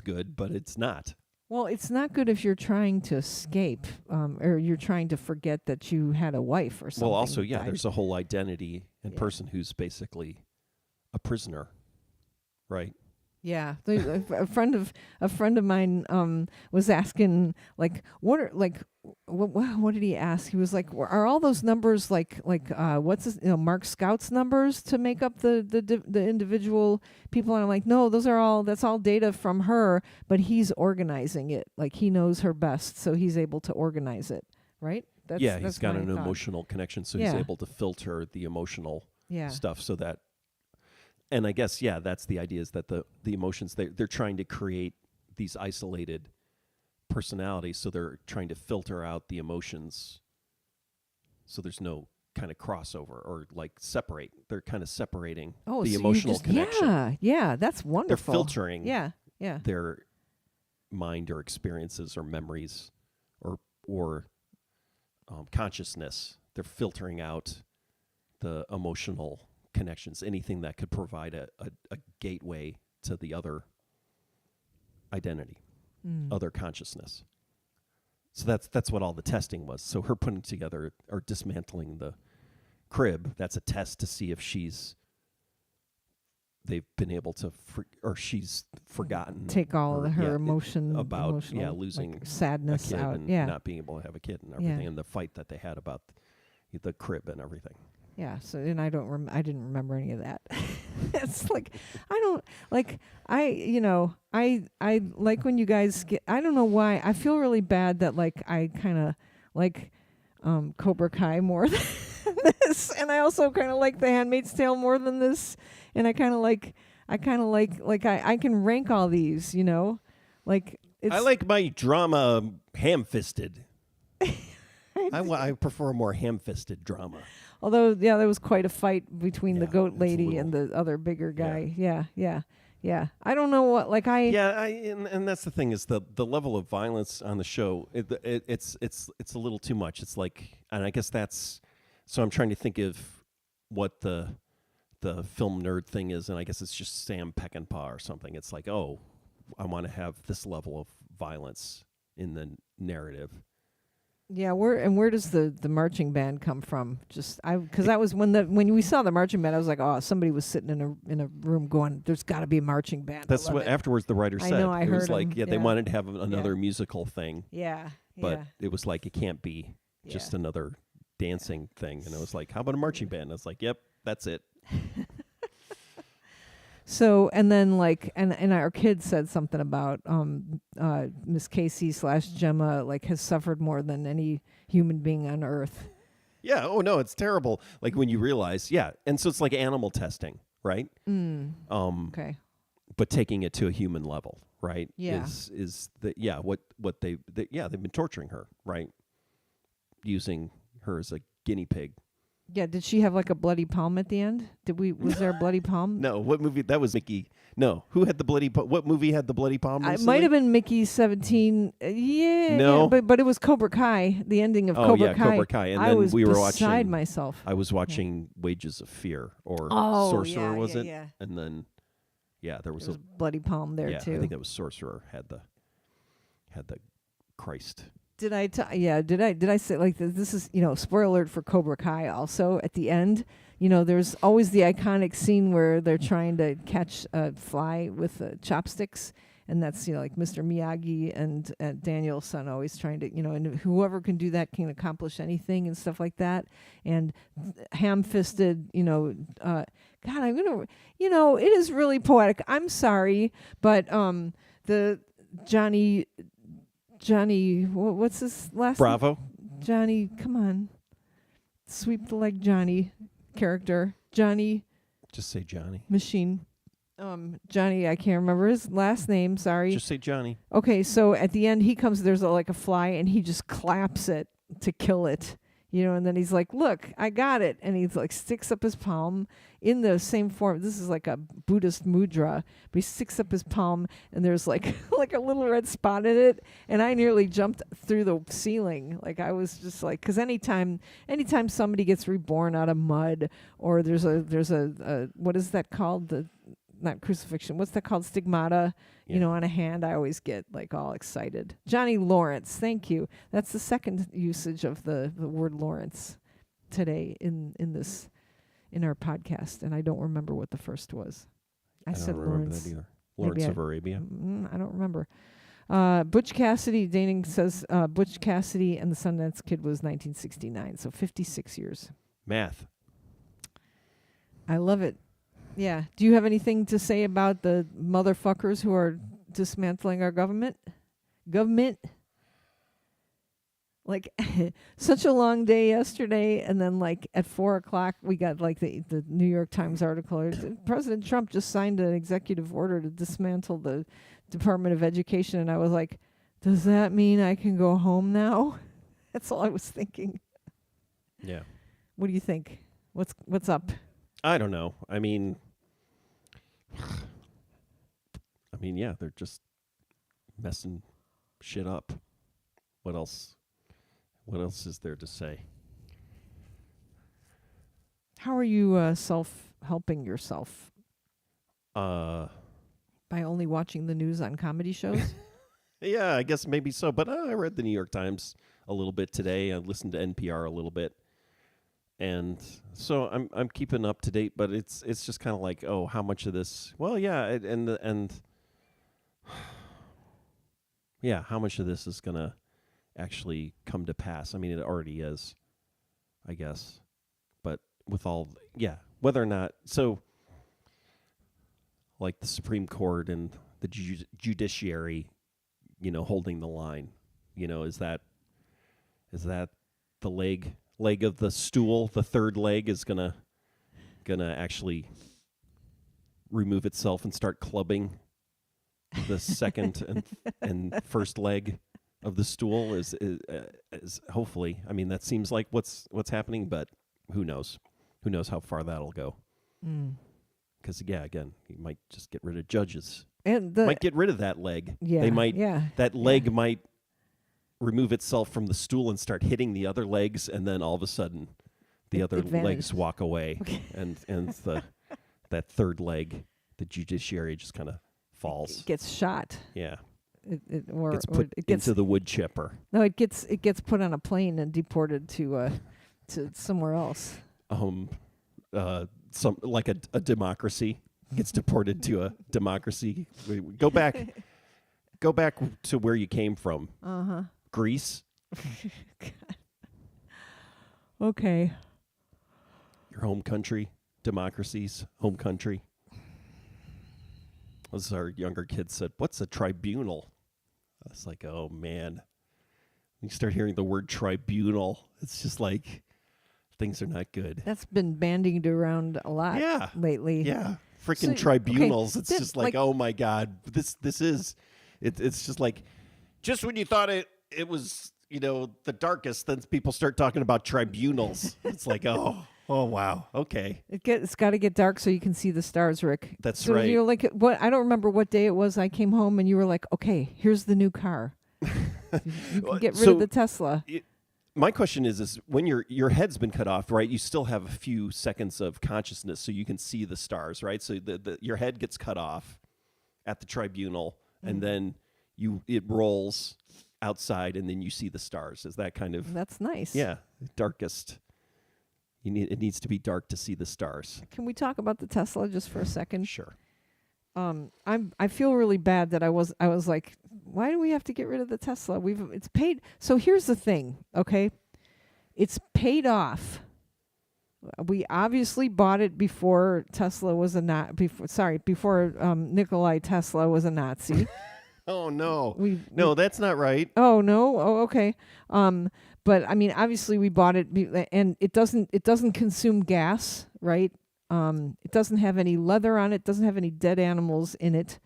Speaker 3: good, but it's not.
Speaker 2: Well, it's not good if you're trying to escape, or you're trying to forget that you had a wife or something.
Speaker 3: Well, also,
Speaker 2: died.
Speaker 3: there's a whole identity and
Speaker 2: Yeah.
Speaker 3: person who's basically a prisoner, right?
Speaker 2: Yeah, a friend of mine was asking like, what did he ask? He was like, are all those numbers like what's this, Mark Scout's numbers to make up the individual people? And I'm like, no, that's all data from her, but he's organizing it. Like, he knows her best, so he's able to organize it, right?
Speaker 3: He's got an
Speaker 2: my thought.
Speaker 3: emotional connection, so he's
Speaker 2: Yeah.
Speaker 3: able to filter the emotional
Speaker 2: Yeah.
Speaker 3: stuff so that. And I guess, that's the idea, is that the emotions, they're trying to create these isolated personalities, so they're trying to filter out the emotions so there's no kind of crossover or like separate. They're kind of separating
Speaker 2: Oh,
Speaker 3: the
Speaker 2: so you
Speaker 3: emotional
Speaker 2: just,
Speaker 3: connection.
Speaker 2: Yeah, that's wonderful.
Speaker 3: They're filtering
Speaker 2: Yeah.
Speaker 3: their mind or experiences or memories or consciousness. They're filtering out the emotional connections, anything that could provide a gateway to the other identity, other consciousness. So that's what all the testing was. So her putting together or dismantling the crib, that's a test to see if they've been able to she's forgotten,
Speaker 2: Take all of her
Speaker 3: emotional,
Speaker 2: losing
Speaker 3: like,
Speaker 2: sadness
Speaker 3: a kid
Speaker 2: out.
Speaker 3: and
Speaker 2: Yeah.
Speaker 3: not being able to have a kid and everything, and the fight that they had about the crib and everything.
Speaker 2: Yeah, so and I didn't remember any of that. It's like I like when you guys get, I don't know why I feel really bad that like I kind of like Cobra Kai more than this, and I also kind of like The Handmaid's Tale more than this, and I kind of like I can rank all these, like it's
Speaker 3: I like my drama ham-fisted. I prefer a more ham-fisted drama.
Speaker 2: although yeah, there was quite a fight between the
Speaker 3: Yeah,
Speaker 2: goat
Speaker 3: it's a
Speaker 2: lady
Speaker 3: little-
Speaker 2: and the other bigger guy. Yeah. I don't know what
Speaker 3: And that's the thing is the level of violence on the show. It's a little too much. It's like, and I guess that's. So I'm trying to think of what the film nerd thing is, and I guess it's just Sam Peckinpah or something. It's like, oh, I want to have this level of violence in the narrative.
Speaker 2: Yeah, where does the marching band come from? Because that was when we saw the marching band, I was like, oh, somebody was sitting in a room going, "There's got to be a marching band."
Speaker 3: That's what afterwards the writer
Speaker 2: I
Speaker 3: said.
Speaker 2: know, I
Speaker 3: it was
Speaker 2: heard
Speaker 3: like,
Speaker 2: him,
Speaker 3: they
Speaker 2: yeah.
Speaker 3: wanted to have another musical thing,
Speaker 2: Yeah,
Speaker 3: but it was like it can't be just
Speaker 2: Yeah.
Speaker 3: another dancing thing. And it was like, how about a marching band? And I was like, yep, that's it.
Speaker 2: So and then and our kid said something about Miss Casey / Gemma has suffered more than any human being on earth.
Speaker 3: Yeah. Oh no, it's terrible. Like when you realize, yeah. And so it's like animal testing, right?
Speaker 2: Okay.
Speaker 3: But taking it to a human level, right?
Speaker 2: Yeah.
Speaker 3: Is what they've been torturing her, right? Using her as a guinea pig.
Speaker 2: Yeah, did she have a bloody palm at the end? Was there a bloody palm?
Speaker 3: No, what movie? That was Mickey. No, who had the bloody? What movie had the bloody palm?
Speaker 2: It might have been Mickey 17. Yeah.
Speaker 3: No.
Speaker 2: Yeah, but it was Cobra Kai. The ending of Cobra Kai.
Speaker 3: Cobra Kai. And
Speaker 2: I
Speaker 3: then
Speaker 2: was
Speaker 3: we were
Speaker 2: beside
Speaker 3: watching.
Speaker 2: myself.
Speaker 3: I was watching Wages of Fear or
Speaker 2: Oh,
Speaker 3: Sorcerer,
Speaker 2: yeah,
Speaker 3: was
Speaker 2: yeah,
Speaker 3: it?
Speaker 2: yeah.
Speaker 3: And then, there
Speaker 2: There
Speaker 3: was
Speaker 2: was bloody palm there
Speaker 3: yeah,
Speaker 2: too.
Speaker 3: I think that was Sorcerer had the Christ.
Speaker 2: Did I say this is spoiler alert for Cobra Kai also at the end, there's always the iconic scene where they're trying to catch a fly with chopsticks, and that's like Mr. Miyagi and Danielson always trying to and whoever can do that can accomplish anything and stuff like that, and ham-fisted God, I'm gonna it is really poetic. I'm sorry, but the Johnny, what's his last name?
Speaker 3: Bravo.
Speaker 2: Johnny, come on. Sweep the leg Johnny character. Johnny
Speaker 3: Just say Johnny.
Speaker 2: Machine. Johnny, I can't remember his last name, sorry.
Speaker 3: Just say Johnny.
Speaker 2: Okay, so at the end he comes, there's a fly, and he just claps it to kill it. And then he's like, "Look, I got it." And he's sticks up his palm in the same form. This is like a Buddhist mudra, but he sticks up his palm, and there's like a little red spot in it. And I nearly jumped through the ceiling. I was just because anytime somebody gets reborn out of mud, or there's a what is that called? Not crucifixion. What's that called? Stigmata.
Speaker 3: Yeah.
Speaker 2: On a hand, I always get all excited. Johnny Lawrence, thank you. That's the second usage of the word Lawrence today in our podcast, and I don't remember what the first was. I said
Speaker 3: don't remember
Speaker 2: Lawrence.
Speaker 3: that either.
Speaker 2: Maybe
Speaker 3: Lawrence of Arabia.
Speaker 2: I don't remember. Butch Cassidy, Daning says Butch Cassidy and the Sundance Kid was 1969, so 56 years.
Speaker 3: Math.
Speaker 2: I love it. Yeah. Do you have anything to say about the motherfuckers who are dismantling our government? Such a long day yesterday, and then at 4:00 we got the New York Times article. President Trump just signed an executive order to dismantle the Department of Education, and I was like, does that mean I can go home now? That's all I was thinking.
Speaker 3: Yeah.
Speaker 2: What do you think? What's up?
Speaker 3: I don't know. I mean, yeah, they're just messing shit up. What else? What else is there to say?
Speaker 2: How are you self-helping yourself?
Speaker 3: Uh,
Speaker 2: By only watching the news on comedy shows?
Speaker 3: yeah, I guess maybe so. But I read the New York Times a little bit today. I listened to NPR a little bit. And so I'm keeping up to date, but it's just kind of like, oh, how much of this? Well, yeah, and yeah, how much of this is gonna actually come to pass? I mean, it already is, I guess. But with all, whether or not, so like the Supreme Court and the judiciary, holding the line, is that the leg of the stool, the third leg is gonna actually remove itself and start clubbing the second and first leg of the stool is hopefully. I mean, that seems like what's happening, but who knows? Who knows how far that'll go? Because again, you might just get rid of judges.
Speaker 2: And
Speaker 3: might get rid of that leg.
Speaker 2: Yeah,
Speaker 3: they might.
Speaker 2: Yeah,
Speaker 3: that leg might remove itself from the stool and start hitting the other legs, and then all of a sudden, the other legs walk away, and that third leg, the judiciary, just kind of falls.
Speaker 2: It gets shot.
Speaker 3: Yeah.
Speaker 2: It
Speaker 3: Gets into the wood chipper.
Speaker 2: No, it gets put on a plane and deported to somewhere else.
Speaker 3: Some like a democracy gets deported to a democracy. Go back to where you came from. Greece.
Speaker 2: Okay.
Speaker 3: Your home country, democracy's home country. As our younger kids said, "What's a tribunal?" I was like, "Oh man." You start hearing the word tribunal, it's just like things are not good.
Speaker 2: That's been bandied around a lot lately.
Speaker 3: Yeah. Freaking tribunals.
Speaker 2: Okay,
Speaker 3: it's just like, oh my God. This is it's just like, just when you thought it was, the darkest, then people start talking about tribunals. It's like, oh wow. Okay.
Speaker 2: It's got to get dark so you can see the stars, Rick.
Speaker 3: That's
Speaker 2: so
Speaker 3: right.
Speaker 2: You're like, what? I don't remember what day it was. I came home and you were like, okay, here's the new car. You can get rid of the Tesla.
Speaker 3: My question is when your head's been cut off, right? You still have a few seconds of consciousness, so you can see the stars, right? So your head gets cut off at the tribunal, and then it rolls outside, and then you see the stars. Is that kind of?
Speaker 2: That's nice.
Speaker 3: Yeah, darkest. It needs to be dark to see the stars.
Speaker 2: Can we talk about the Tesla just for a second?
Speaker 3: Sure.
Speaker 2: I feel really bad that I was like, why do we have to get rid of the Tesla? It's paid. So here's the thing, okay? It's paid off. We obviously bought it before Tesla was before Nikolai Tesla was a Nazi.
Speaker 3: Oh no. No, that's not right.
Speaker 2: Oh no. Oh okay. But I mean, obviously we bought it and it doesn't consume gas, right? It doesn't have any leather on it, doesn't have any dead animals in it.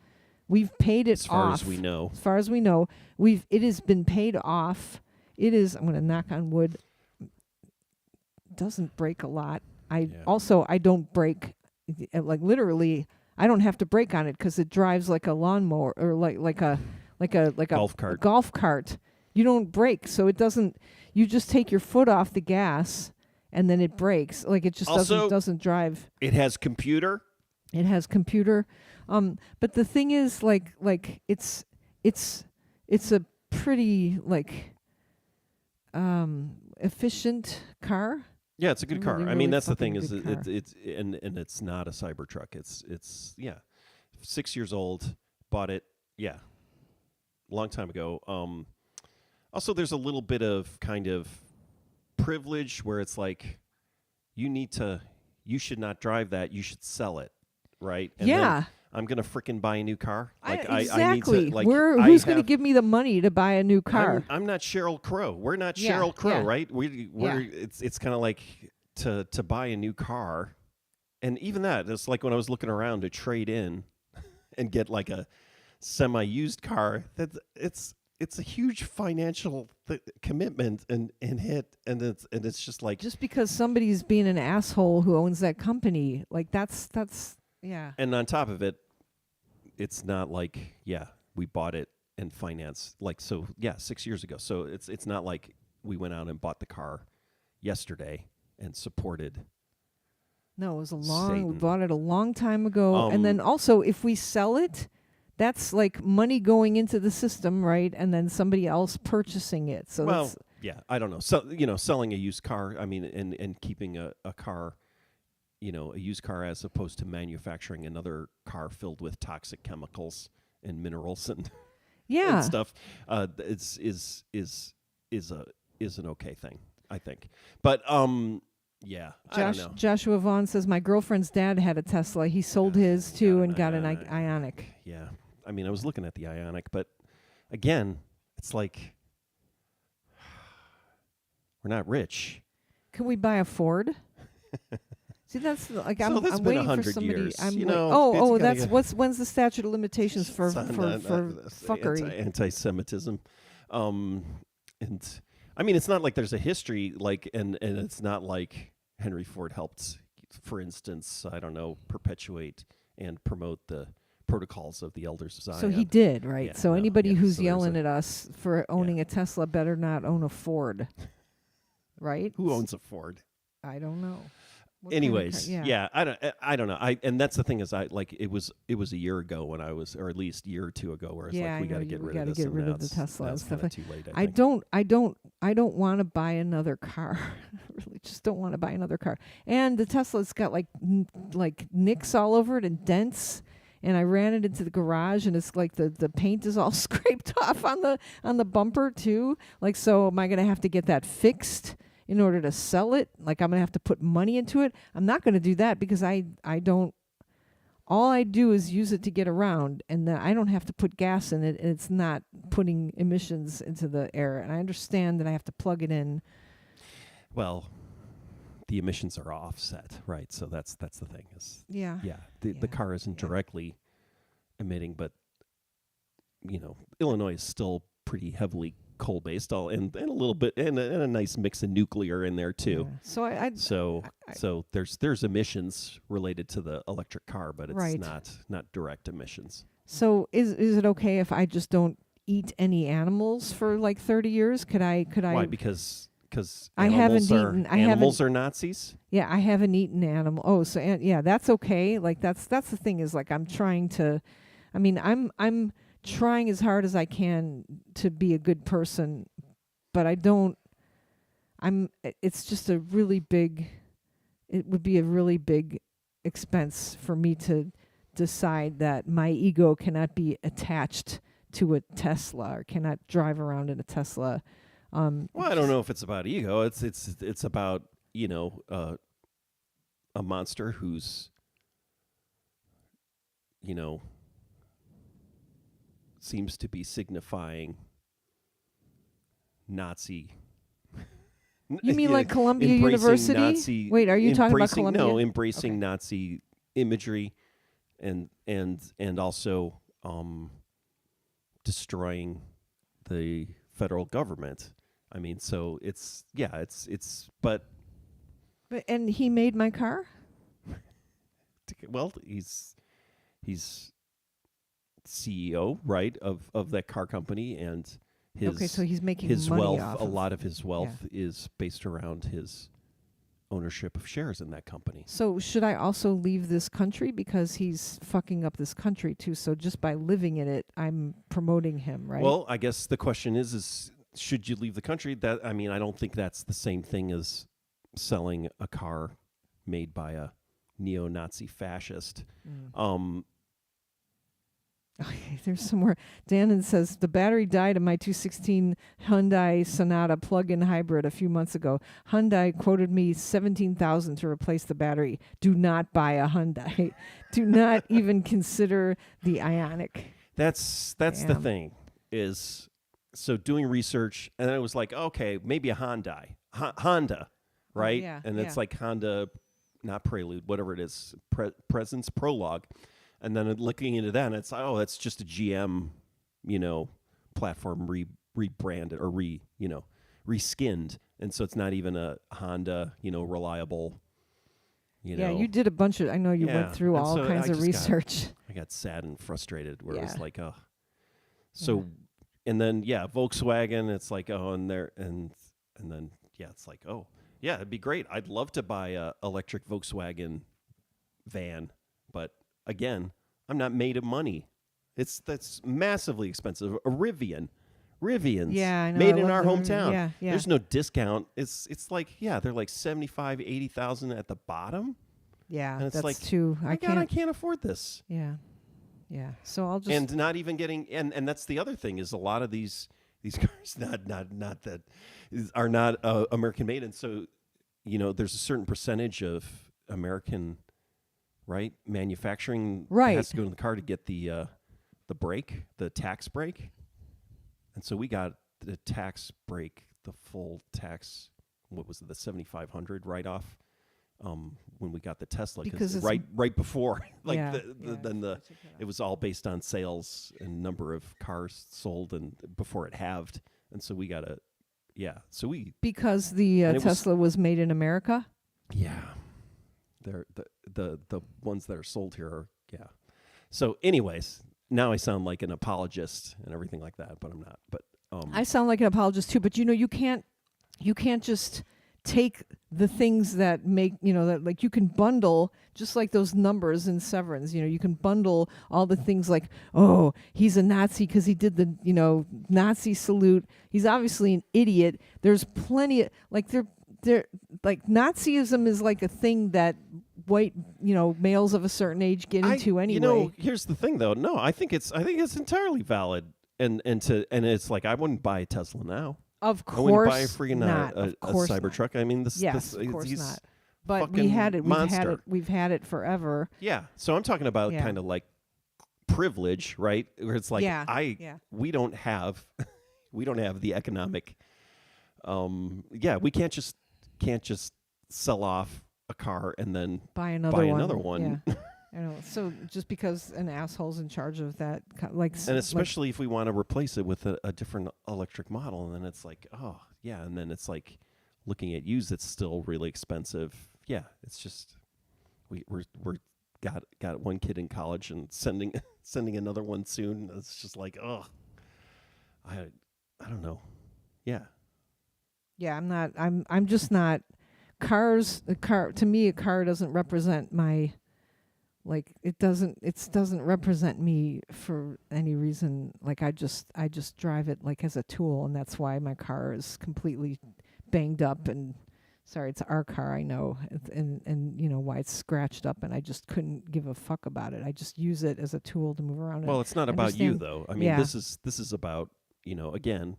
Speaker 2: We've paid it off.
Speaker 3: As far as we know.
Speaker 2: As far as we know, it has been paid off. It is, I'm going to knock on wood, doesn't break a lot. I don't brake, like literally, I don't have to brake on it because it drives like a lawnmower or like a golf cart. You don't brake, so it doesn't. You just take your foot off the gas, and then it brakes. Like it just doesn't drive.
Speaker 3: It has computer.
Speaker 2: It has computer. But the thing is, like it's a pretty efficient car.
Speaker 3: Yeah, it's a good car.
Speaker 2: Really,
Speaker 3: I mean,
Speaker 2: really
Speaker 3: that's the thing
Speaker 2: fucking
Speaker 3: is
Speaker 2: good
Speaker 3: it's it's not a Cybertruck. It's 6 years old. Bought it, long time ago. Also, there's a little bit of kind of privilege where it's like you should not drive that. You should sell it, right? And then I'm gonna frickin' buy a new car.
Speaker 2: Exactly.
Speaker 3: I need to,
Speaker 2: who's going to give me the money to buy a new car?
Speaker 3: I'm not Cheryl Crow. We're not Cheryl Crow, right? It's kind of like to buy a new car, and even that, it's like when I was looking around to trade in and get like a semi-used car. It's a huge financial commitment and hit, and it's just like
Speaker 2: just because somebody's being an asshole who owns that company, like that's. Yeah.
Speaker 3: And on top of it, it's not like, we bought it and financed 6 years ago. So it's not like we went out and bought the car yesterday and supported.
Speaker 2: No, it was
Speaker 3: Satan.
Speaker 2: We bought it a long time ago. And then also if we sell it, that's like money going into the system, right? And then somebody else purchasing it. So
Speaker 3: I don't know. So, selling a used car, I mean, and keeping a car, a used car as opposed to manufacturing another car filled with toxic chemicals and minerals and stuff, is an okay thing, I think. But I don't know.
Speaker 2: Joshua Vaughn says my girlfriend's dad had a Tesla. He sold his too and got an Ioniq.
Speaker 3: Yeah, I mean, I was looking at the Ioniq, but again, it's like We're not rich.
Speaker 2: Can we buy a Ford? See, that's like
Speaker 3: So that's
Speaker 2: I'm
Speaker 3: been
Speaker 2: waiting for
Speaker 3: 100
Speaker 2: somebody.
Speaker 3: years,
Speaker 2: I'm
Speaker 3: you
Speaker 2: wait-
Speaker 3: know,
Speaker 2: oh
Speaker 3: it's
Speaker 2: oh
Speaker 3: gotta
Speaker 2: that's
Speaker 3: get-
Speaker 2: when's the statute of limitations for fuckery?
Speaker 3: Anti-Semitism, and I mean, it's not like there's a history, like, and it's not like Henry Ford helped, for instance, I don't know, perpetuate and promote the protocols of the Elders of Zion.
Speaker 2: So he did, right?
Speaker 3: Yeah,
Speaker 2: so
Speaker 3: no,
Speaker 2: anybody
Speaker 3: yeah,
Speaker 2: who's
Speaker 3: so there's
Speaker 2: yelling
Speaker 3: a-
Speaker 2: at us for owning a Tesla better not own a Ford, right?
Speaker 3: Who owns a Ford?
Speaker 2: I don't know. What kind of
Speaker 3: Anyways,
Speaker 2: car-
Speaker 3: yeah, I don't know. And that's the thing is, I like it was a year ago when I was, or at least a year or two ago, where it's
Speaker 2: Yeah,
Speaker 3: like we
Speaker 2: I
Speaker 3: got
Speaker 2: know
Speaker 3: to get
Speaker 2: we
Speaker 3: rid
Speaker 2: gotta
Speaker 3: of this.
Speaker 2: get rid
Speaker 3: and
Speaker 2: of the
Speaker 3: now it's-
Speaker 2: Tesla
Speaker 3: now
Speaker 2: and
Speaker 3: it's
Speaker 2: stuff
Speaker 3: kinda
Speaker 2: like-
Speaker 3: too late.
Speaker 2: I don't want to buy another car. I really just don't want to buy another car. And the Tesla's got like nicks all over it and dents. And I ran it into the garage, and it's like the paint is all scraped off on the bumper too. Like, so am I gonna have to get that fixed in order to sell it? Like, I'm gonna have to put money into it. I'm not gonna do that because I don't. All I do is use it to get around, and I don't have to put gas in it, and it's not putting emissions into the air. And I understand that I have to plug it in.
Speaker 3: Well, the emissions are offset, right? So that's the thing is,
Speaker 2: Yeah.
Speaker 3: the
Speaker 2: Yeah,
Speaker 3: car isn't
Speaker 2: yeah.
Speaker 3: directly emitting, but Illinois is still pretty heavily coal based, and a little bit and a nice mix of nuclear in there too.
Speaker 2: Yeah. So I
Speaker 3: So there's emissions related to the electric car, but it's
Speaker 2: Right.
Speaker 3: not direct emissions.
Speaker 2: So is it okay if I just don't eat any animals for like 30 years? Could I
Speaker 3: Why? Because
Speaker 2: I
Speaker 3: animals
Speaker 2: haven't
Speaker 3: are
Speaker 2: eaten- I
Speaker 3: animals are Nazis.
Speaker 2: Yeah, I haven't eaten animal. Oh, so yeah, that's okay. Like that's the thing is like I'm trying to I mean, I'm trying as hard as I can to be a good person, but it's just a really big it would be a really big expense for me to decide that my ego cannot be attached to a Tesla or cannot drive around in a Tesla.
Speaker 3: Well, I don't know if it's about ego. It's about a monster who's seems to be signifying Nazi.
Speaker 2: You mean like Columbia
Speaker 3: embracing
Speaker 2: University?
Speaker 3: Nazi,
Speaker 2: Wait, are you talking about
Speaker 3: embracing-
Speaker 2: Columbia?
Speaker 3: No, embracing
Speaker 2: Okay.
Speaker 3: Nazi imagery, and also destroying the federal government. I mean, so it's but
Speaker 2: And he made my car?
Speaker 3: well, he's CEO, right, of that car company, and
Speaker 2: Okay, so he's making
Speaker 3: his
Speaker 2: money
Speaker 3: wealth,
Speaker 2: off
Speaker 3: a
Speaker 2: of-
Speaker 3: lot of his wealth is based around his ownership of shares in that company.
Speaker 2: So should I also leave this country because he's fucking up this country too? So just by living in it, I'm promoting him, right?
Speaker 3: Well, I guess the question is should you leave the country? That, I mean, I don't think that's the same thing as selling a car made by a neo-Nazi fascist.
Speaker 2: Okay, there's somewhere. Dannon says the battery died in my 2016 Hyundai Sonata plug-in hybrid a few months ago. Hyundai quoted me $17,000 to replace the battery. Do not buy a Hyundai. Do not even consider the Ioniq.
Speaker 3: That's the
Speaker 2: Damn.
Speaker 3: thing is, so doing research, and I was like, okay, maybe a Honda, right?
Speaker 2: yeah,
Speaker 3: and it's
Speaker 2: yeah.
Speaker 3: like Honda, not Prelude, whatever it is, Presence Prologue. And then looking into that, and it's like, oh, that's just a GM, platform rebranded or reskinned, and so it's not even a Honda, reliable.
Speaker 2: Yeah, you did a bunch of. I know you
Speaker 3: Yeah,
Speaker 2: went through
Speaker 3: and
Speaker 2: all
Speaker 3: so
Speaker 2: kinds
Speaker 3: I
Speaker 2: of
Speaker 3: just got-
Speaker 2: research.
Speaker 3: I got sad and frustrated where it's
Speaker 2: Yeah.
Speaker 3: like, oh. So, and then Volkswagen, it's like, oh, and then it's like, oh, yeah, it'd be great. I'd love to buy a electric Volkswagen van, but again, I'm not made of money. That's massively expensive. A Rivian's
Speaker 2: Yeah, I know.
Speaker 3: made
Speaker 2: I
Speaker 3: in
Speaker 2: love
Speaker 3: our
Speaker 2: the
Speaker 3: hometown.
Speaker 2: Yeah, yeah.
Speaker 3: There's no discount. It's like, they're like 75, 80,000 at the bottom.
Speaker 2: Yeah,
Speaker 3: and it's
Speaker 2: that's
Speaker 3: like,
Speaker 2: too.
Speaker 3: My
Speaker 2: I
Speaker 3: God, I
Speaker 2: can't.
Speaker 3: can't afford this.
Speaker 2: Yeah, yeah. So I'll just.
Speaker 3: And not even getting, and that's the other thing is a lot of these cars are not American made, and so there's a certain percentage of American, right, manufacturing that has to go in the car to get the break, the tax break, and so we got the tax break, the full tax what was it, the 7500 write off when we got the Tesla,
Speaker 2: Because
Speaker 3: because
Speaker 2: it's
Speaker 3: right before like
Speaker 2: yeah,
Speaker 3: then it was all based on sales and number of cars sold and before it halved, and so we got a so we
Speaker 2: because the
Speaker 3: and it was-
Speaker 2: Tesla was made in America.
Speaker 3: yeah, they're the ones that are sold here are So anyways, now I sound like an apologist and everything like that, but I'm not. But
Speaker 2: I sound like an apologist too, but you can't just take the things that make, that like you can bundle just like those numbers in Severance, you can bundle all the things like, oh, he's a Nazi because he did the, Nazi salute. He's obviously an idiot. There's plenty of like they're like Nazism is like a thing that white, males of a certain age get into anyway.
Speaker 3: Here's the thing though. No, I think it's entirely valid, and it's like I wouldn't buy a Tesla now.
Speaker 2: Of
Speaker 3: I wouldn't
Speaker 2: course
Speaker 3: buy a freaking
Speaker 2: not.
Speaker 3: a
Speaker 2: Of course not.
Speaker 3: Cybertruck. I mean,
Speaker 2: Yes, of course
Speaker 3: he's
Speaker 2: not. But we
Speaker 3: fucking
Speaker 2: had it.
Speaker 3: monster.
Speaker 2: We've had it forever.
Speaker 3: Yeah. So I'm talking about
Speaker 2: Yeah.
Speaker 3: kind of like privilege, right? Where it's like we don't have the economic. We can't just sell off a car and then
Speaker 2: Buy another
Speaker 3: buy
Speaker 2: one.
Speaker 3: another one.
Speaker 2: Yeah. I know. So just because an asshole's in charge of that,
Speaker 3: And especially if we want to replace it with a different electric model, and then it's like, oh yeah, and then it's like looking at used, it's still really expensive. Yeah, it's just we're got one kid in college and sending another one soon. It's just like, oh, I don't know. Yeah,
Speaker 2: yeah, I'm just not. To me, a car doesn't represent my. Like it doesn't represent me for any reason. Like I just drive it like as a tool, and that's why my car is completely banged up. And sorry, it's our car, I know, and why it's scratched up, and I just couldn't give a fuck about it. I just use it as a tool to move around.
Speaker 3: well, it's not about you
Speaker 2: understand-
Speaker 3: though. I mean,
Speaker 2: Yeah.
Speaker 3: this is about again.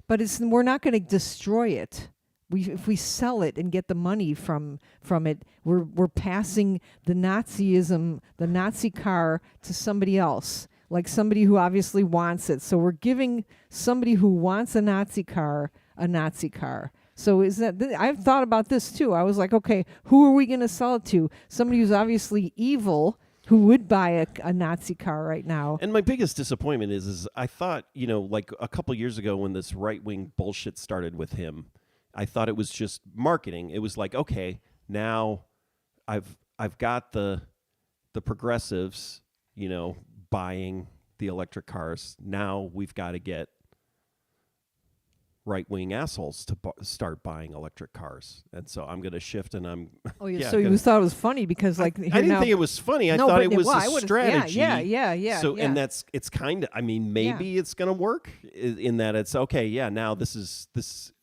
Speaker 2: But we're not going to destroy it. If we sell it and get the money from it, we're passing the Nazism, the Nazi car, to somebody else, like somebody who obviously wants it. So we're giving somebody who wants a Nazi car a Nazi car. So is that I've thought about this too. I was like, okay, who are we going to sell it to? Somebody who's obviously evil, who would buy a Nazi car right now.
Speaker 3: And my biggest disappointment is I thought, like a couple years ago when this right-wing bullshit started with him, I thought it was just marketing. It was like, okay, now I've got the progressives, buying the electric cars. Now we've got to get right-wing assholes to start buying electric cars. And so I'm going to shift, and I'm
Speaker 2: Oh, yeah. So you thought it was funny because
Speaker 3: I didn't think it was funny. I thought it was a strategy.
Speaker 2: Yeah.
Speaker 3: So
Speaker 2: yeah.
Speaker 3: and it's kind of, I mean, maybe it's going to work in that it's okay. Yeah, now this.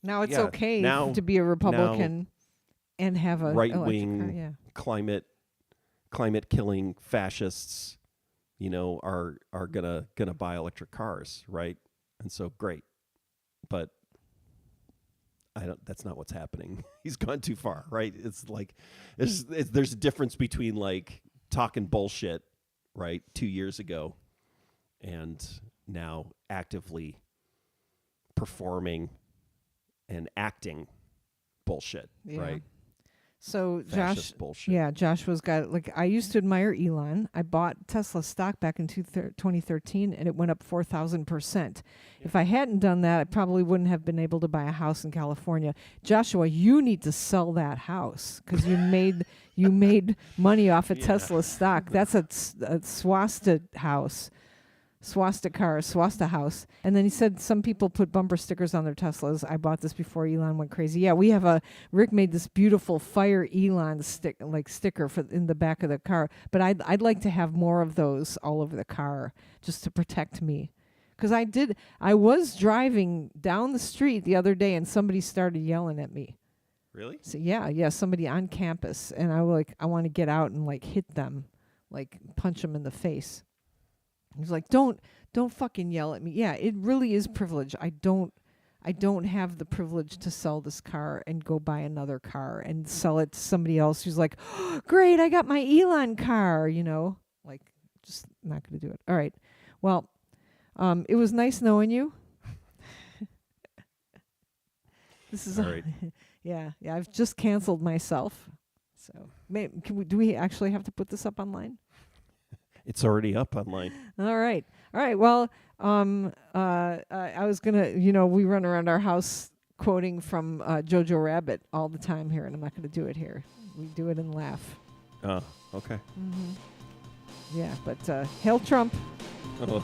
Speaker 2: Now it's
Speaker 3: yeah,
Speaker 2: okay
Speaker 3: now-
Speaker 2: to be a Republican and have a
Speaker 3: right-wing climate killing fascists, are gonna buy electric cars, right? And so great, but that's not what's happening. He's gone too far, right? It's like there's a difference between like talking bullshit, right, 2 years ago, and now actively performing and acting bullshit, right?
Speaker 2: So
Speaker 3: Fascist bullshit.
Speaker 2: Joshua's got I used to admire Elon. I bought Tesla stock back in 2013, and it went up 4,000%. If I hadn't done that, I probably wouldn't have been able to buy a house in California. Joshua, you need to sell that house because you made money off of Tesla stock. That's a swasta house. Swasta house. And then he said some people put bumper stickers on their Teslas. I bought this before Elon went crazy. Yeah, we have Rick made this beautiful Fire Elon sticker in the back of the car. But I'd like to have more of those all over the car just to protect me. Because I was driving down the street the other day and somebody started yelling at me.
Speaker 3: Really?
Speaker 2: So yeah, somebody on campus, and I want to get out and hit them, punch them in the face. He's like, don't fucking yell at me. Yeah, it really is privilege. I don't have the privilege to sell this car and go buy another car and sell it to somebody else who's like, oh, great, I got my Elon car, just not going to do it. All right. Well, it was nice knowing you. This is
Speaker 3: all right.
Speaker 2: Yeah, I've just canceled myself. So, do we actually have to put this up online?
Speaker 3: It's already up online.
Speaker 2: All right. Well, I was gonna, we run around our house quoting from Jojo Rabbit all the time here, and I'm not gonna do it here. We do it and laugh.
Speaker 3: Oh, okay.
Speaker 2: Yeah, but hail Trump.
Speaker 3: Oh.